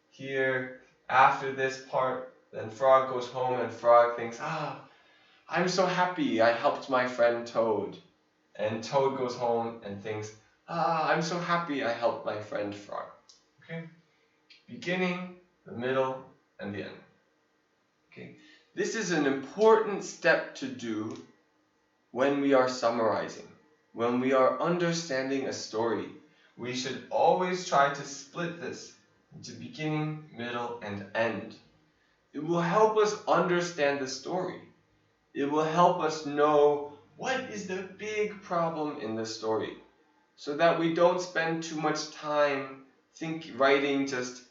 Here, after this part, then Frog goes home and Frog thinks, I'm so happy I helped my friend Toad. And Toad goes home and thinks, I'm so happy I helped my friend Frog. Okay? Beginning, the middle, and the end. Okay? This is an important step to do when we are summarizing, when we are understanding a story. We should always try to split this into beginning, middle, and end. It will help us understand the story. It will help us know what is the big problem in the story, so that we don't spend too much time writing just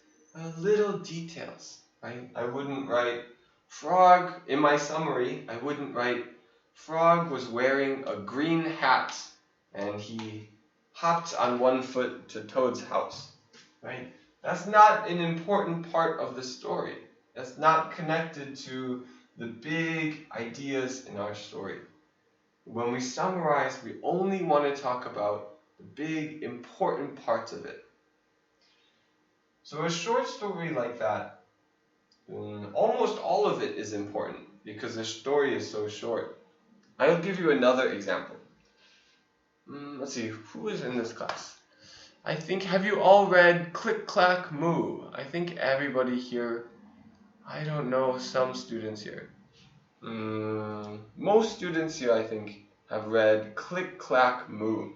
little details, right? I wouldn't write frog in my summary. I wouldn't write frog was wearing a green hat and he hopped on one foot to Toad's house, right? That's not an important part of the story. That's not connected to the big ideas in our story. When we summarize, we only want to talk about the big, important parts of it. So a short story like that, almost all of it is important because the story is so short. I'll give you another example. Let's see, who is in this class? I think, have you all read Click Clack Moo? I think everybody here, I don't know, some students here. Most students here, I think, have read Click Clack Moo.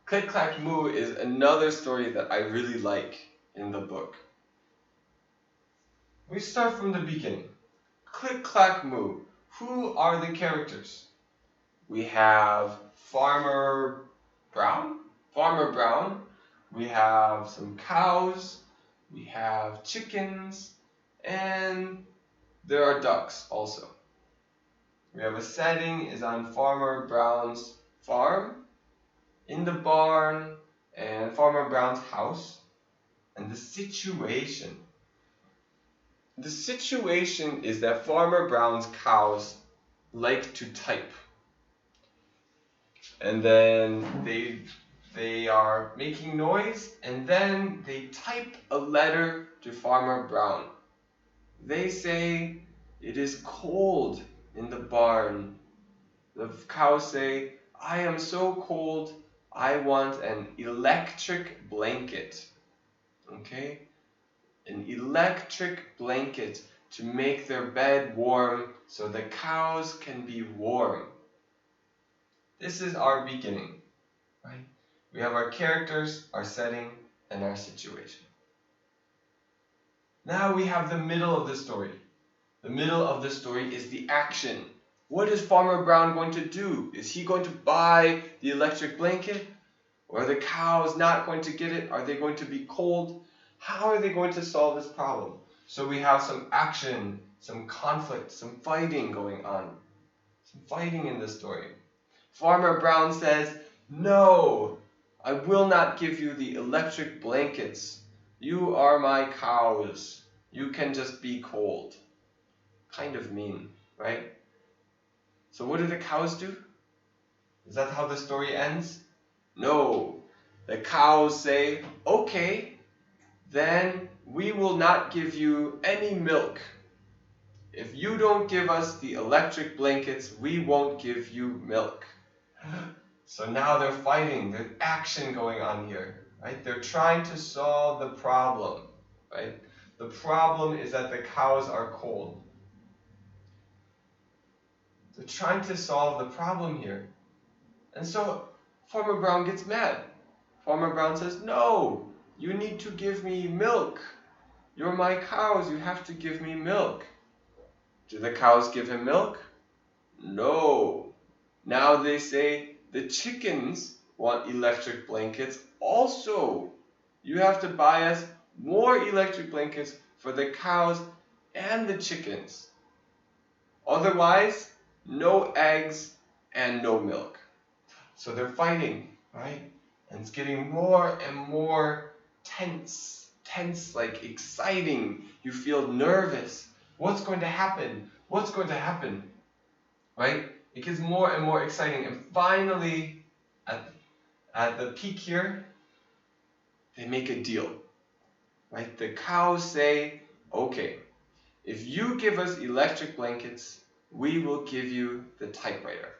Click Clack Moo is another story that I really like in the book. We start from the beginning. Click Clack Moo. Who are the characters? We have Farmer Brown. We have some cows. We have chickens. And there are ducks also. We have a setting is on Farmer Brown's farm, in the barn, and Farmer Brown's house. And the situation is that Farmer Brown's cows like to type. And then they are making noise, and then they type a letter to Farmer Brown. They say, "It is cold in the barn." The cows say, "I am so cold, I want an electric blanket." Okay? An electric blanket to make their bed warm so the cows can be warm. This is our beginning, right? We have our characters, our setting, and our situation. Now we have the middle of the story. The middle of the story is the action. What is Farmer Brown going to do? Is he going to buy the electric blanket? Or are the cows not going to get it? Are they going to be cold? How are they going to solve this problem? So we have some action, some conflict, some fighting going on. Some fighting in the story. Farmer Brown says, "No, I will not give you the electric blankets. You are my cows. You can just be cold." Kind of mean, right? So what do the cows do? Is that how the story ends? No. The cows say, "Okay, then we will not give you any milk. If you don't give us the electric blankets, we won't give you milk." So now they're fighting. There's action going on here, right? They're trying to solve the problem, right? The problem is that the cows are cold. They're trying to solve the problem here. And so Farmer Brown gets mad. Farmer Brown says, "No, you need to give me milk. You're my cows, you have to give me milk." Do the cows give him milk? No. Now they say, "The chickens want electric blankets also. You have to buy us more electric blankets for the cows and the chickens. Otherwise, no eggs and no milk." So they're fighting, right? And it's getting more and more tense, like exciting. You feel nervous. What's going to happen? What's going to happen? Right? It gets more and more exciting. And finally, at the peak here, they make a deal. Right? The cows say, "Okay, if you give us electric blankets, we will give you the typewriter."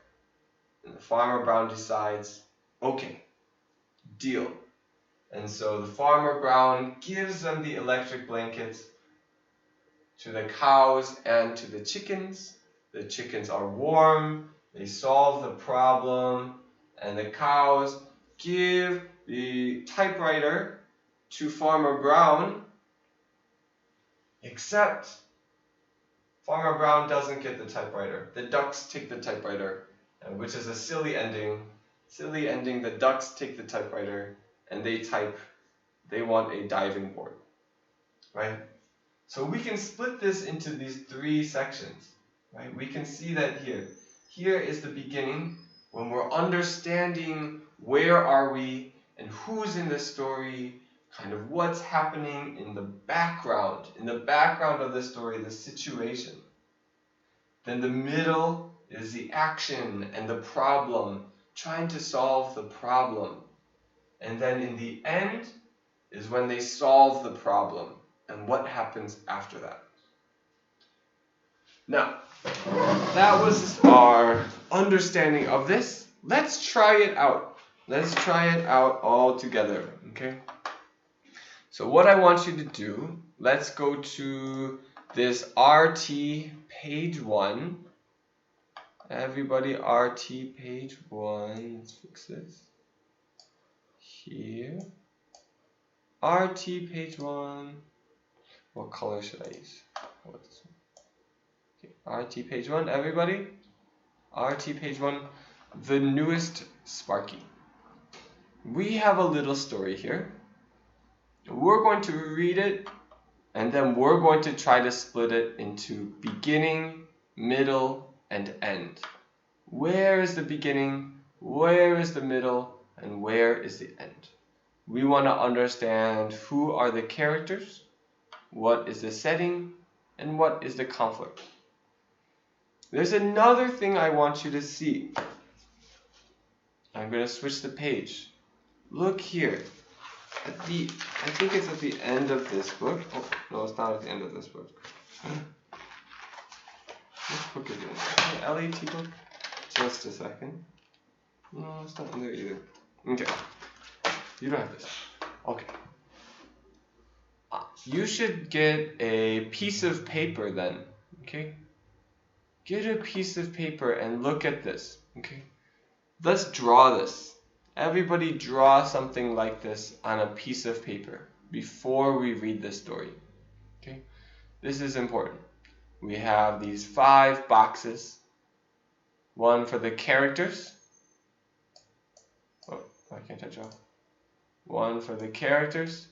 And the Farmer Brown decides, "Okay, deal." And so the Farmer Brown gives them the electric blankets to the cows and to the chickens. The chickens are warm, they solve the problem, and the cows give the typewriter to Farmer Brown. Except Farmer Brown doesn't get the typewriter. The ducks take the typewriter, which is a silly ending. Silly ending, the ducks take the typewriter and they type, they want a diving board, right? So we can split this into these three sections, right? We can see that here. Here is the beginning, when we're understanding where are we and who's in the story, kind of what's happening in the background of the story, the situation. Then the middle is the action and the problem, trying to solve the problem. And then in the end is when they solve the problem and what happens after that. Now, that was our understanding of this. Let's try it out. Let's try it out all together, okay? So what I want you to do, let's go to this RT page 1. Everybody, RT page 1. Let's fix this. Here. RT page 1. What color should I use? What this one? Okay. RT page 1, everybody. RT page 1. The newest Sparky. We have a little story here. We're going to read it, and then we're going to try to split it into beginning, middle, and end. Where is the beginning? Where is the middle? And where is the end? We want to understand who are the characters, what is the setting, and what is the conflict. There's another thing I want you to see. I'm going to switch the page. Look here. I think it's at the end of this book. Oh, no, it's not at the end of this book. Which book is it? The LAT book? Just a second. No, it's not in there either. Okay. You don't have this. Okay. You should get a piece of paper then. Okay? Get a piece of paper and look at this. Okay? Let's draw this. Everybody draw something like this on a piece of paper before we read the story. Okay? This is important. We have these 5 boxes. One for the characters. Oh, why can't I draw? One for the characters.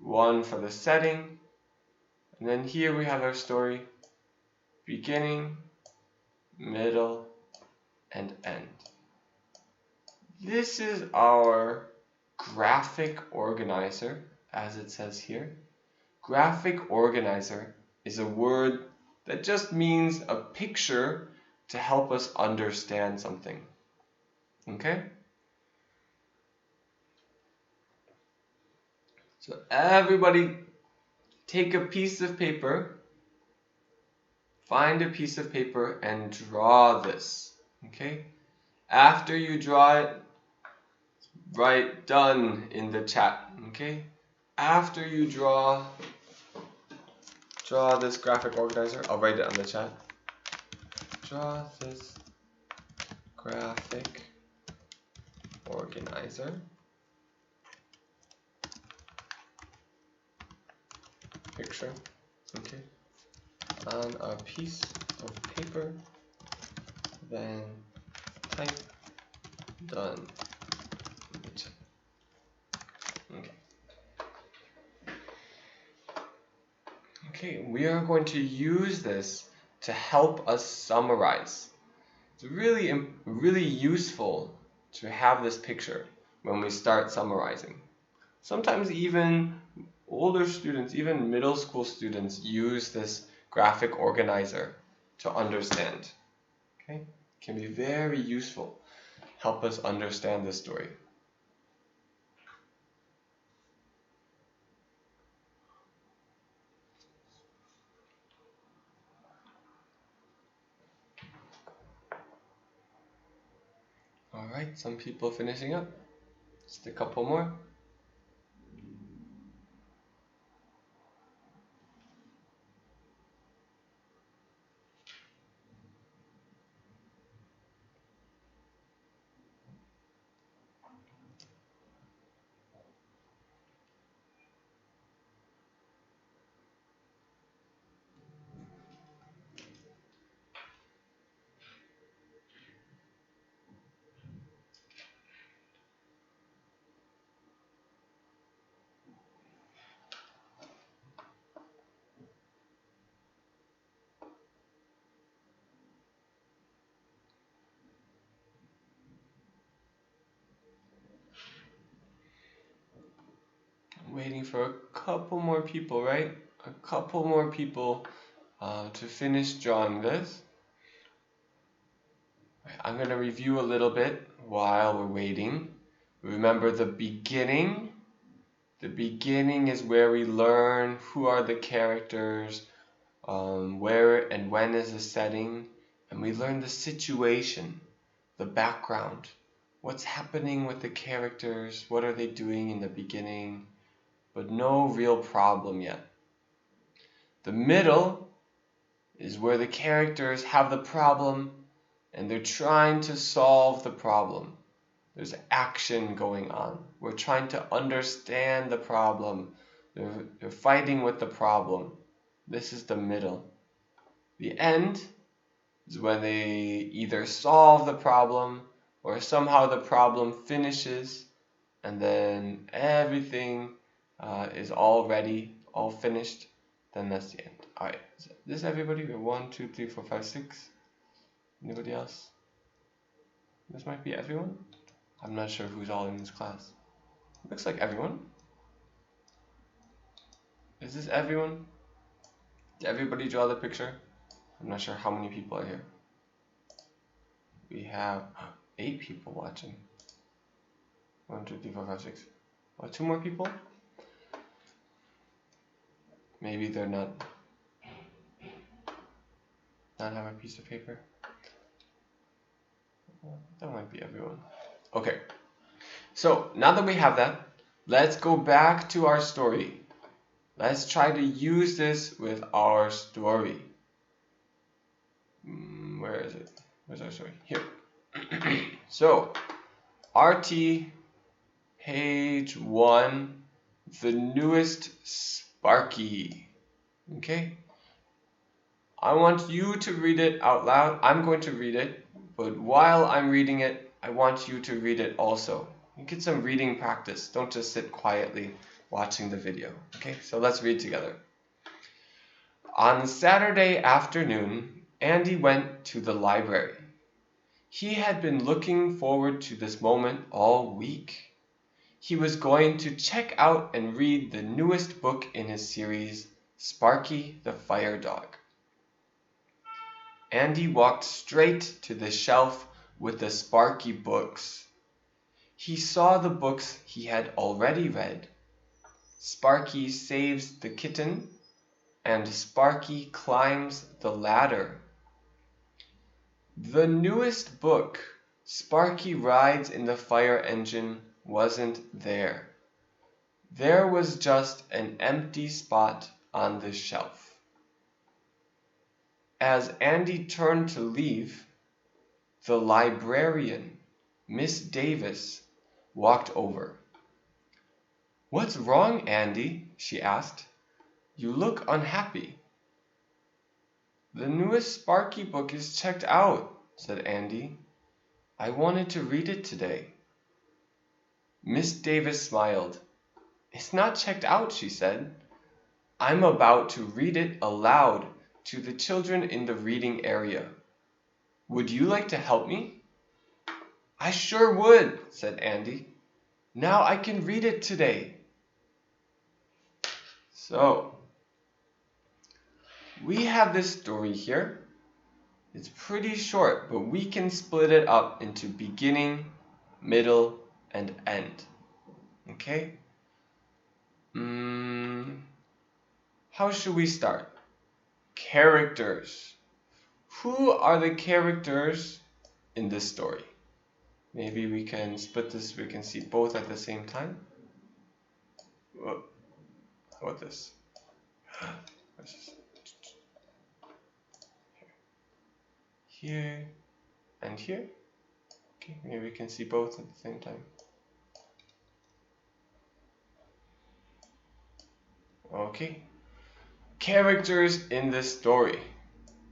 One for the setting. And then here we have our story. Beginning, middle, and end. This is our graphic organizer, as it says here. Graphic organizer is a word that just means a picture to help us understand something. Okay? So everybody take a piece of paper, find a piece of paper and draw this. Okay? After you draw it, write done in the chat. Okay? After you draw this graphic organizer, I'll write it on the chat. Draw this graphic organizer. Picture, okay, on a piece of paper, then type done. Okay. Okay, we are going to use this to help us summarize. It's really useful to have this picture when we start summarizing. Sometimes even older students, even middle school students, use this graphic organizer to understand. Okay? It can be very useful. Help us understand the story. Alright, some people finishing up. Just a couple more. waiting for a couple more people, right? A couple more people to finish drawing this. I'm going to review a little bit while we're waiting. Remember the beginning. The beginning is where we learn who are the characters, where and when is the setting, and we learn the situation, the background. What's happening with the characters? What are they doing in the beginning? But no real problem yet. The middle is where the characters have the problem and they're trying to solve the problem. There's action going on. We're trying to understand the problem. They're fighting with the problem. This is the middle. The end is when they either solve the problem or somehow the problem finishes and then everything is all ready, all finished. Then that's the end. Alright, is this everybody? 1, 2, 3, 4, 5, 6. Anybody else? This might be everyone? I'm not sure who's all in this class. Looks like everyone. Is this everyone? Did everybody draw the picture? I'm not sure how many people are here. We have 8 people watching. 1, 2, 3, 4, 5, 6. Oh, 2 more people? Maybe they're not have a piece of paper. That might be everyone. Okay. So now that we have that, let's go back to our story. Let's try to use this with our story. Where is it? Where's our story? Here. So, RT, page 1, the newest Sparky. Okay? I want you to read it out loud. I'm going to read it, but while I'm reading it, I want you to read it also. You get some reading practice. Don't just sit quietly watching the video. Okay, so let's read together. On Saturday afternoon, Andy went to the library. He had been looking forward to this moment all week. He was going to check out and read the newest book in his series, Sparky the Fire Dog. Andy walked straight to the shelf with the Sparky books. He saw the books he had already read. Sparky Saves the Kitten and Sparky Climbs the Ladder. The newest book, Sparky Rides in the Fire Engine, wasn't there. There was just an empty spot on the shelf. As Andy turned to leave, the librarian, Miss Davis, walked over. "What's wrong, Andy?" she asked. "You look unhappy." "The newest Sparky book is checked out," said Andy. "I wanted to read it today." Miss Davis smiled. "It's not checked out," she said. "I'm about to read it aloud to the children in the reading area. Would you like to help me?" "I sure would," said Andy. "Now I can read it today." So, we have this story here. It's pretty short, but we can split it up into beginning, middle, and end. Okay? How should we start? Characters. Who are the characters in this story? Maybe we can split this, we can see both at the same time. Whoa. How about this? Here and here. Okay, maybe we can see both at the same time. Okay. Characters in this story.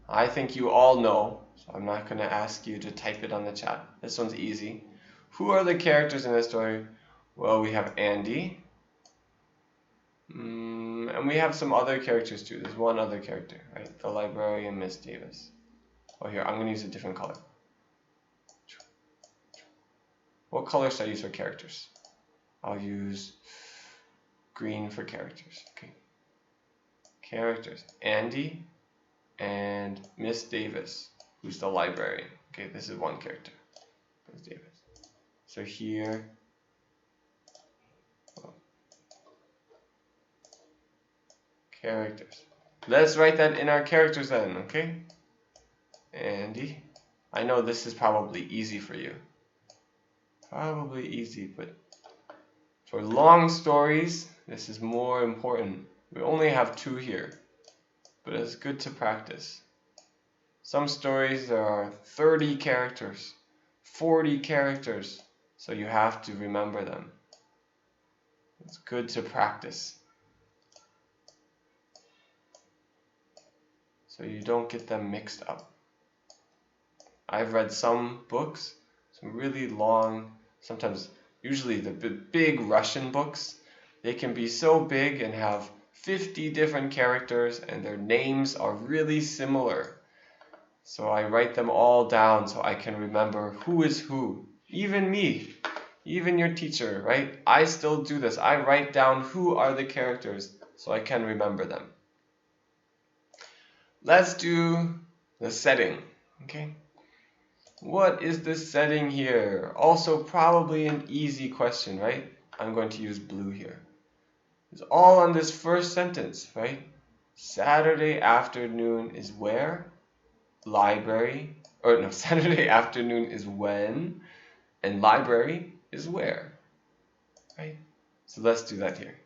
I think you all know, so I'm not going to ask you to type it on the chat. This one's easy. Who are the characters in this story? Well, we have Andy. And we have some other characters too. There's one other character, right? The librarian, Miss Davis. Oh, here, I'm going to use a different color. What color should I use for characters? I'll use green for characters. Okay. Characters. Andy and Miss Davis, who's the librarian. Okay, this is one character. Miss Davis. So here, characters. Let's write that in our characters then, okay? Andy. I know this is probably easy for you. Probably easy, but for long stories, this is more important. We only have 2 here, but it's good to practice. Some stories there are 30 characters, 40 characters, so you have to remember them. It's good to practice, so you don't get them mixed up. I've read some books, some really long, sometimes usually the big Russian books. They can be so big and have 50 different characters and their names are really similar. So I write them all down so I can remember who is who. Even me, even your teacher, right? I still do this. I write down who are the characters so I can remember them. Let's do the setting, okay? What is the setting here? Also probably an easy question, right? I'm going to use blue here. It's all on this first sentence, right? Saturday afternoon is where? Library. Or no, Saturday afternoon is when, and library is where, right? So let's do that here.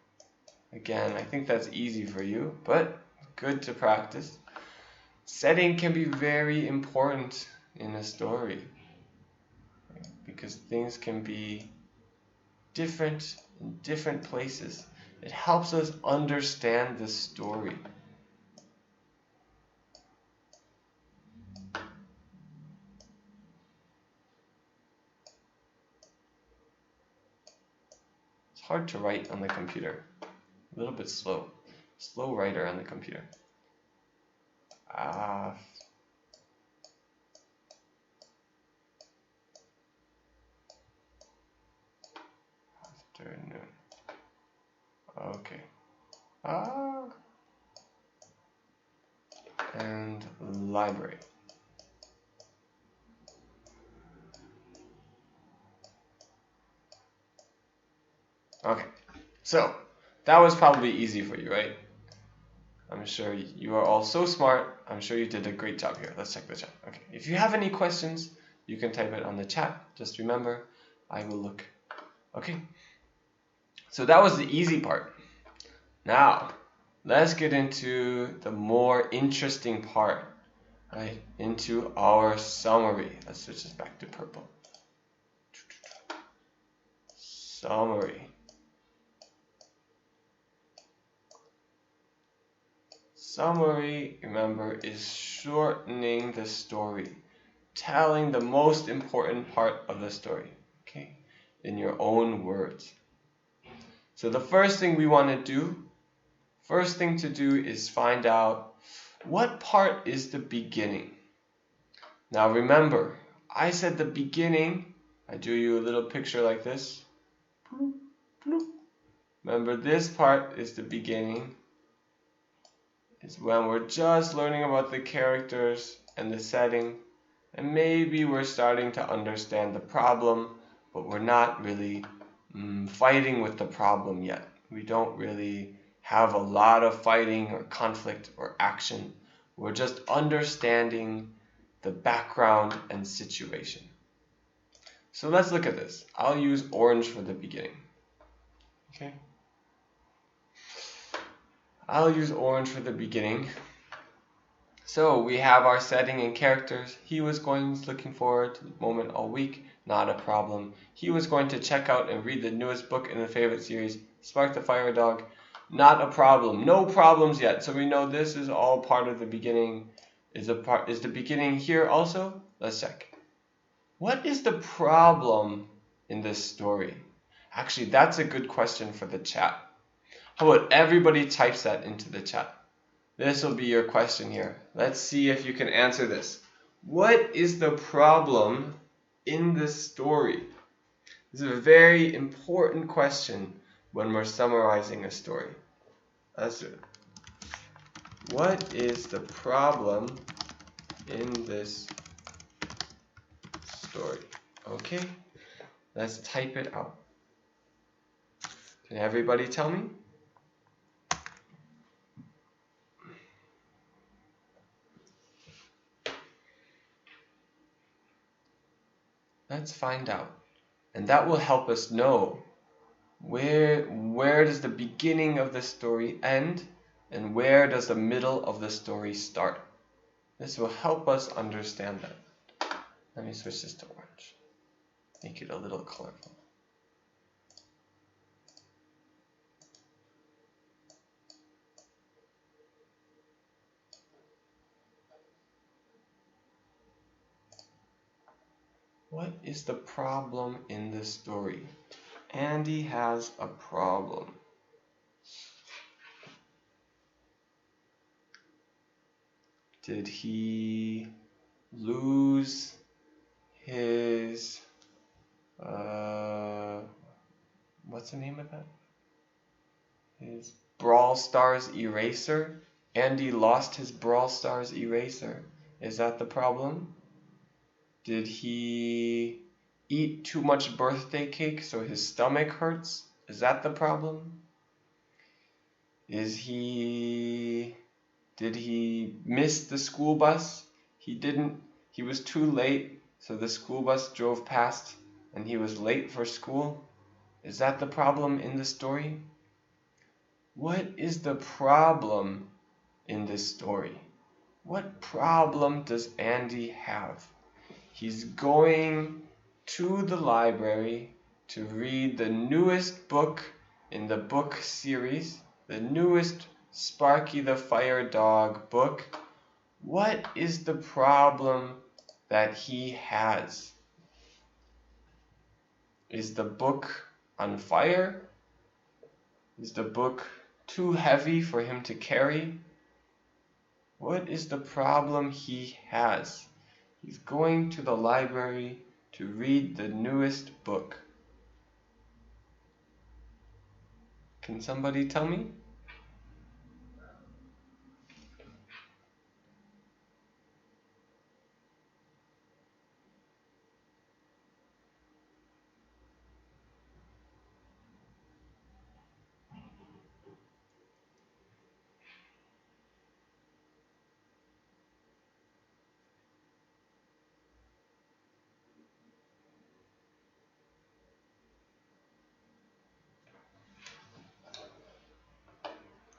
Again, I think that's easy for you, but good to practice. Setting can be very important in a story, right? Because things can be different in different places. It helps us understand the story. It's hard to write on the computer. A little bit slow. Slow writer on the computer. Afternoon. Okay. And library. Okay, so that was probably easy for you, right? I'm sure you are all so smart. I'm sure you did a great job here. Let's check the chat. Okay, if you have any questions, you can type it on the chat. Just remember, I will look. Okay, so that was the easy part. Now, let's get into the more interesting part, right? Into our summary. Let's switch this back to purple. Summary. Summary, remember, is shortening the story, telling the most important part of the story, okay, in your own words. So the first thing we want to do, is find out what part is the beginning. Now remember, I said the beginning, I drew you a little picture like this. Remember, this part is the beginning. It's when we're just learning about the characters and the setting, and maybe we're starting to understand the problem, but we're not really fighting with the problem yet. We don't really have a lot of fighting or conflict or action. We're just understanding the background and situation. So let's look at this. I'll use orange for the beginning. Okay. I'll use orange for the beginning. So we have our setting and characters. He was looking forward to the moment all week. Not a problem. He was going to check out and read the newest book in the favorite series, Spark the Fire Dog. Not a problem. No problems yet. So we know this is all part of the beginning. Is the beginning here also? Let's check. What is the problem in this story? Actually, that's a good question for the chat. How about everybody types that into the chat? This will be your question here. Let's see if you can answer this. What is the problem in this story? This is a very important question. when we're summarizing a story. That's it. What is the problem in this story? Okay, let's type it out. Can everybody tell me? Let's find out. And that will help us know where does the beginning of the story end and where does the middle of the story start. This will help us understand that. Let me switch this to orange. Make it a little colorful. What is the problem in this story? Andy has a problem. Did he lose his what's the name of that? His Brawl Stars eraser? Andy lost his Brawl Stars eraser. Is that the problem? Did he eat too much birthday cake so his stomach hurts? Is that the problem? Did he miss the school bus? He didn't. He was too late, so the school bus drove past and he was late for school. Is that the problem in the story? What is the problem in this story? What problem does Andy have? He's going to the library to read the newest book in the book series, the newest Sparky the Fire Dog book. What is the problem that he has? Is the book on fire? Is the book too heavy for him to carry? What is the problem he has? He's going to the library to read the newest book. Can somebody tell me?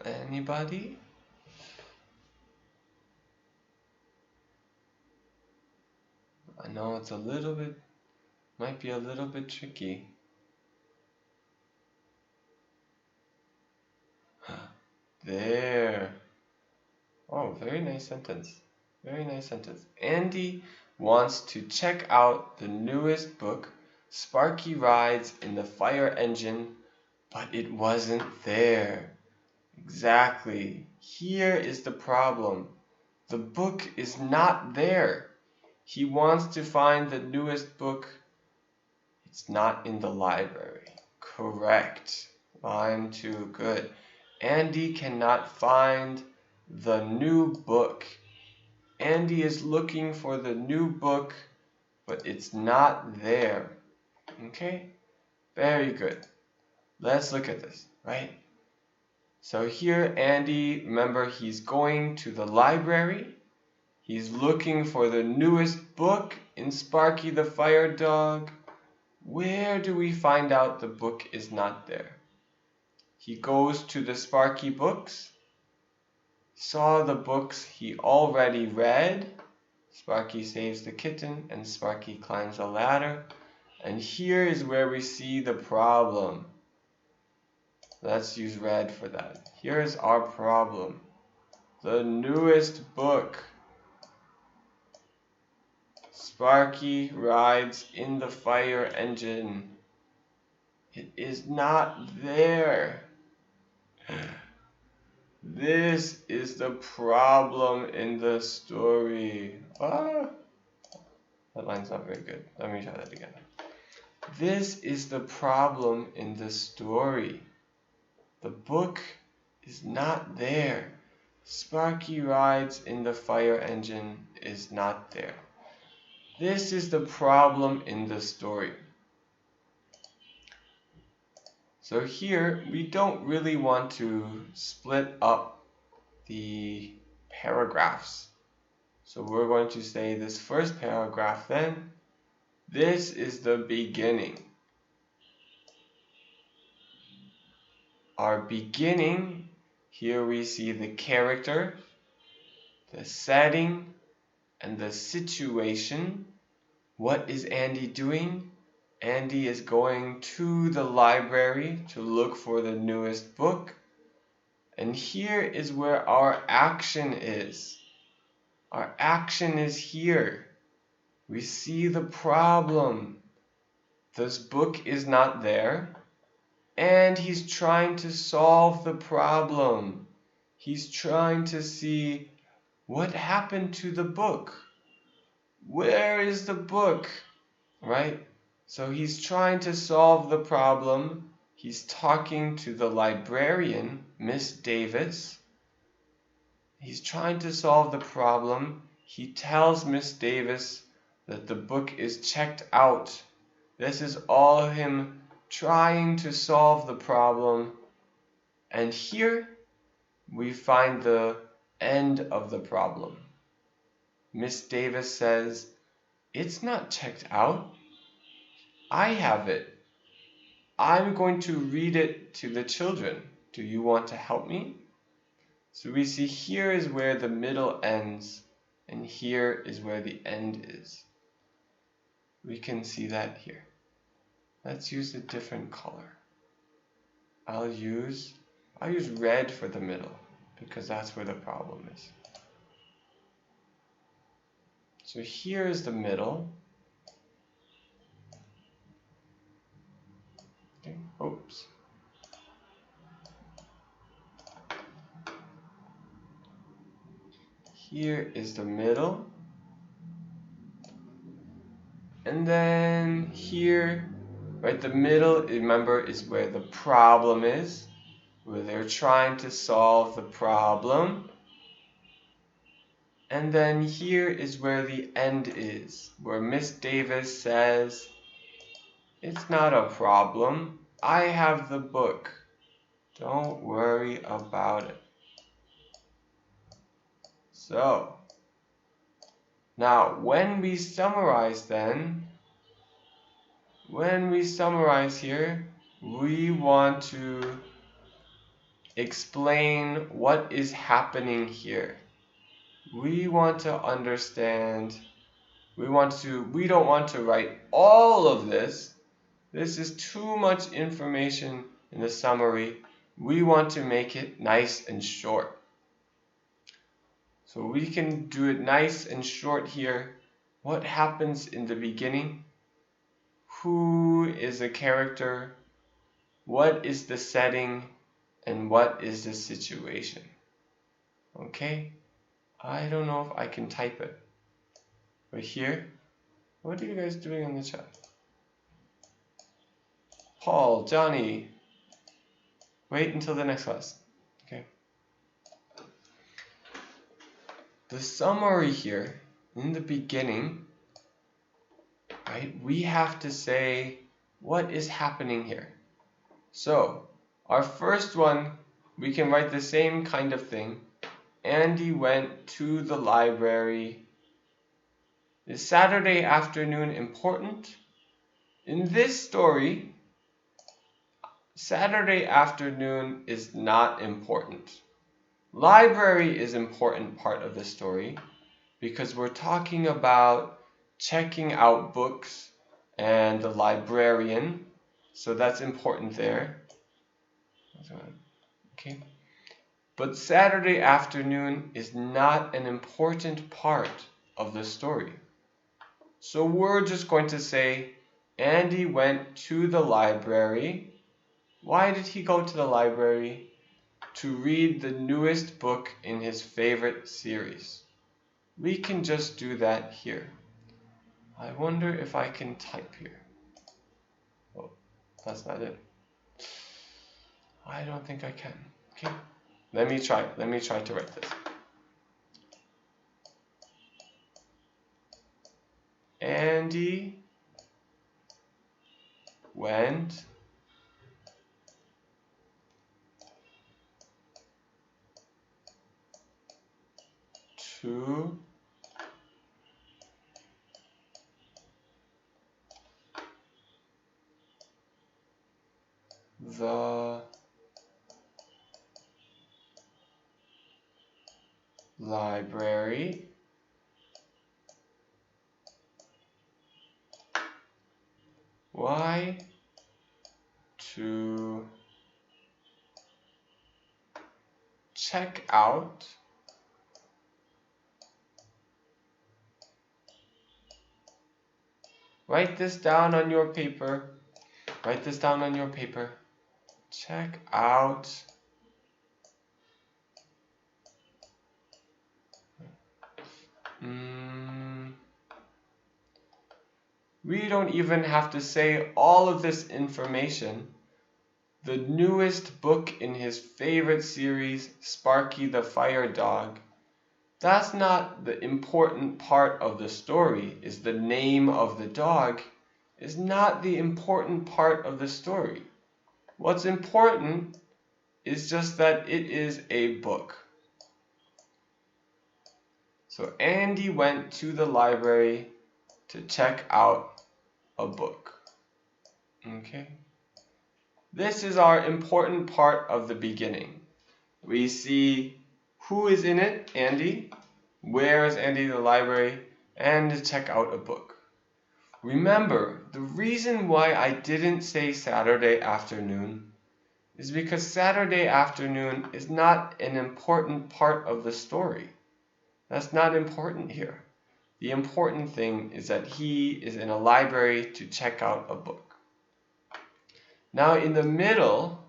Anybody? I know it's might be a little bit tricky. There. Oh, very nice sentence. Very nice sentence. Andy wants to check out the newest book, Sparky Rides in the Fire Engine, but it wasn't there. Exactly. Here is the problem. The book is not there. He wants to find the newest book. It's not in the library. Correct. Line 2. Good. Andy cannot find the new book. Andy is looking for the new book, but it's not there. Okay? Very good. Let's look at this, right? So here, Andy, remember, he's going to the library. He's looking for the newest book in Sparky the Fire Dog. Where do we find out the book is not there? He goes to the Sparky books, saw the books he already read. Sparky saves the kitten and Sparky climbs a ladder. And here is where we see the problem. Let's use red for that. Here's our problem. The newest book. Sparky rides in the fire engine. It is not there. This is the problem in the story. That line's not very good. Let me try that again. This is the problem in the story. The book is not there. Sparky rides in the fire engine is not there. This is the problem in the story. So here, we don't really want to split up the paragraphs. So we're going to say this first paragraph then. This is the beginning. Our beginning, here we see the character, the setting, and the situation. What is Andy doing? Andy is going to the library to look for the newest book. And here is where our action is. Our action is here. We see the problem. This book is not there. And he's trying to solve the problem. He's trying to see what happened to the book. Where is the book? Right? So he's trying to solve the problem. He's talking to the librarian, Miss Davis. He's trying to solve the problem. He tells Miss Davis that the book is checked out. This is all him trying to solve the problem. And here we find the end of the problem. Miss Davis says, "It's not checked out. I have it. I'm going to read it to the children. Do you want to help me?" So we see here is where the middle ends, and here is where the end is. We can see that here. Let's use a different color. I'll use red for the middle, because that's where the problem is. So here is the middle. Okay. Oops. Here is the middle. And then here, right, the middle, remember, is where the problem is, where they're trying to solve the problem. And then here is where the end is, where Miss Davis says, "It's not a problem. I have the book. Don't worry about it." So, now when we summarize then, here, we want to explain what is happening here. We want to understand, we don't want to write all of this. This is too much information in the summary. We want to make it nice and short. So we can do it nice and short here. What happens in the beginning? Who is a character? What is the setting? And what is the situation? Okay? I don't know if I can type it. But here, what are you guys doing in the chat? Paul, Johnny, wait until the next class. Okay. The summary here, in the beginning, right, we have to say what is happening here. So, our first one, we can write the same kind of thing. Andy went to the library. Is Saturday afternoon important? In this story, Saturday afternoon is not important. Library is an important part of the story because we're talking about checking out books and the librarian, so that's important there. Okay. But Saturday afternoon is not an important part of the story. So we're just going to say Andy went to the library. Why did he go to the library? To read the newest book in his favorite series. We can just do that here. I wonder if I can type here. Oh, that's not it. I don't think I can. Okay. Let me try to write this. Andy went to the library Why to check out write this down on your paper. Write this down on your paper. Check out we don't even have to say all of this information. The newest book in his favorite series, Sparky the Fire Dog, that's not the important part of the story. Is the name of the dog is not the important part of the story. What's important is just that it is a book. So Andy went to the library to check out a book. Okay? This is our important part of the beginning. We see who is in it, Andy, where is Andy the library, and to check out a book. Remember, the reason why I didn't say Saturday afternoon is because Saturday afternoon is not an important part of the story. That's not important here. The important thing is that he is in a library to check out a book. Now in the middle,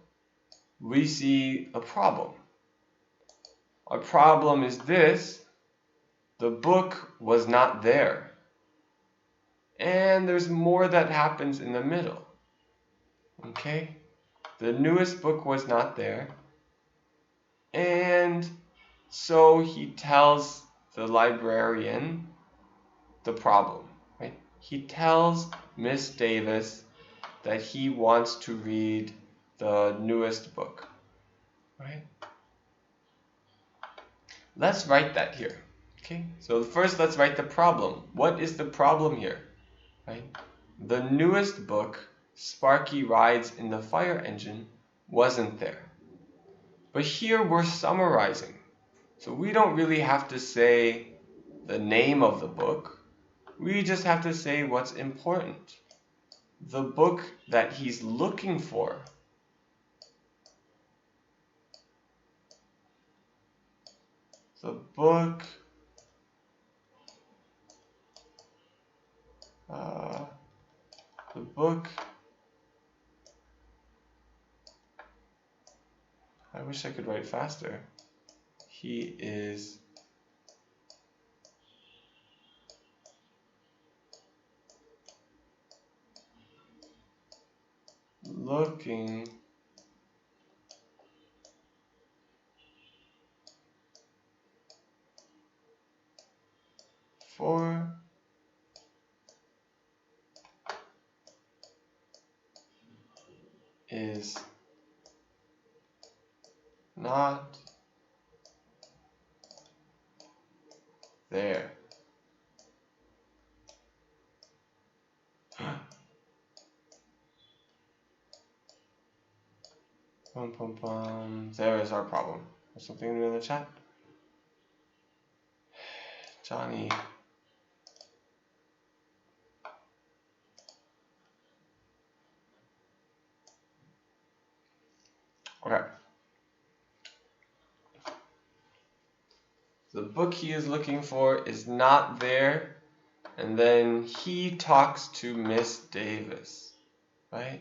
we see a problem. Our problem is this: the book was not there. And there's more that happens in the middle. Okay? The newest book was not there. And so he tells the librarian the problem. Right? He tells Miss Davis that he wants to read the newest book. Right? Let's write that here. Okay? So first let's write the problem. What is the problem here? Right? The newest book, Sparky Rides in the Fire Engine, wasn't there. But here we're summarizing. So we don't really have to say the name of the book. We just have to say what's important. The book that he's looking for. The book I wish I could write faster. He is looking for is not there. Pum, pum, pum. There is our problem. There's something new in the chat. Johnny. Okay. The book he is looking for is not there, and then he talks to Miss Davis, right?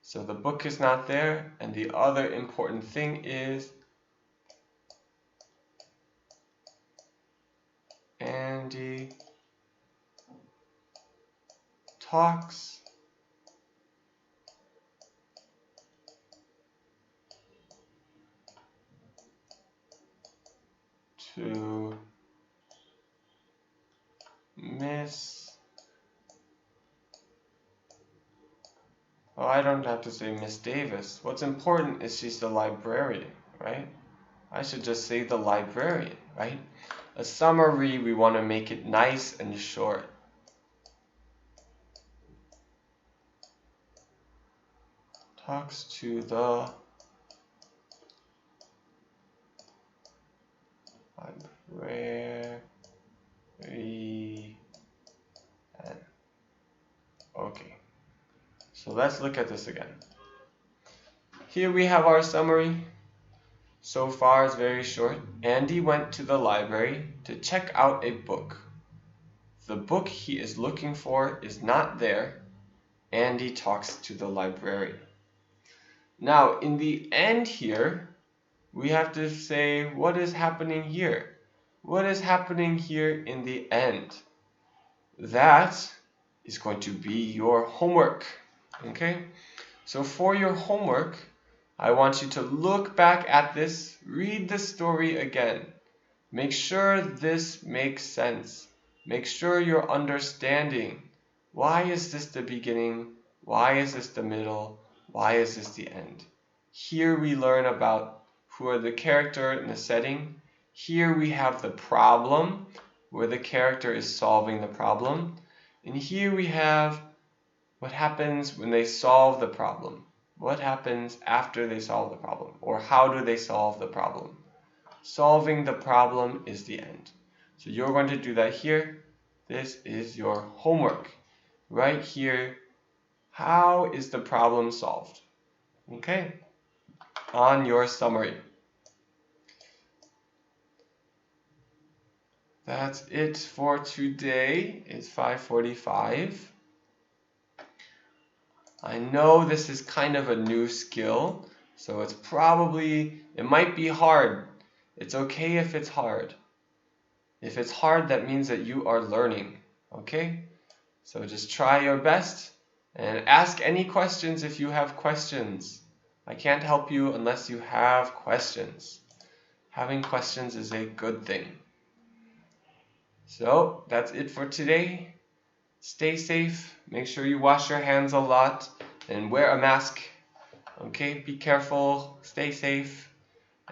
So the book is not there, and the other important thing is Andy talks to Miss. Oh, I don't have to say Miss Davis. What's important is she's the librarian, right? I should just say the librarian, right? A summary, we want to make it nice and short. Talks to the librarian. Okay, so let's look at this again. Here we have our summary. So far it's very short. Andy went to the library to check out a book. The book he is looking for is not there. Andy talks to the librarian. Now, in the end here, we have to say what is happening here. What is happening here in the end? That is going to be your homework. Okay? So for your homework, I want you to look back at this, read the story again. Make sure this makes sense. Make sure you're understanding. Why is this the beginning? Why is this the middle? Why is this the end? Here we learn about who are the character and the setting. Here we have the problem, where the character is solving the problem. And here we have what happens when they solve the problem. What happens after they solve the problem? Or how do they solve the problem? Solving the problem is the end. So you're going to do that here. This is your homework. Right here, how is the problem solved? Okay? On your summary. That's it for today. It's 5:45. I know this is kind of a new skill, so it might be hard. It's okay if it's hard. If it's hard, that means that you are learning, okay? So just try your best and ask any questions if you have questions. I can't help you unless you have questions. Having questions is a good thing. So that's it for today. Stay safe. Make sure you wash your hands a lot and wear a mask. Okay, be careful, stay safe,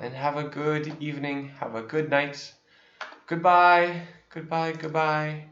and have a good evening. Have a good night. Goodbye, goodbye, goodbye.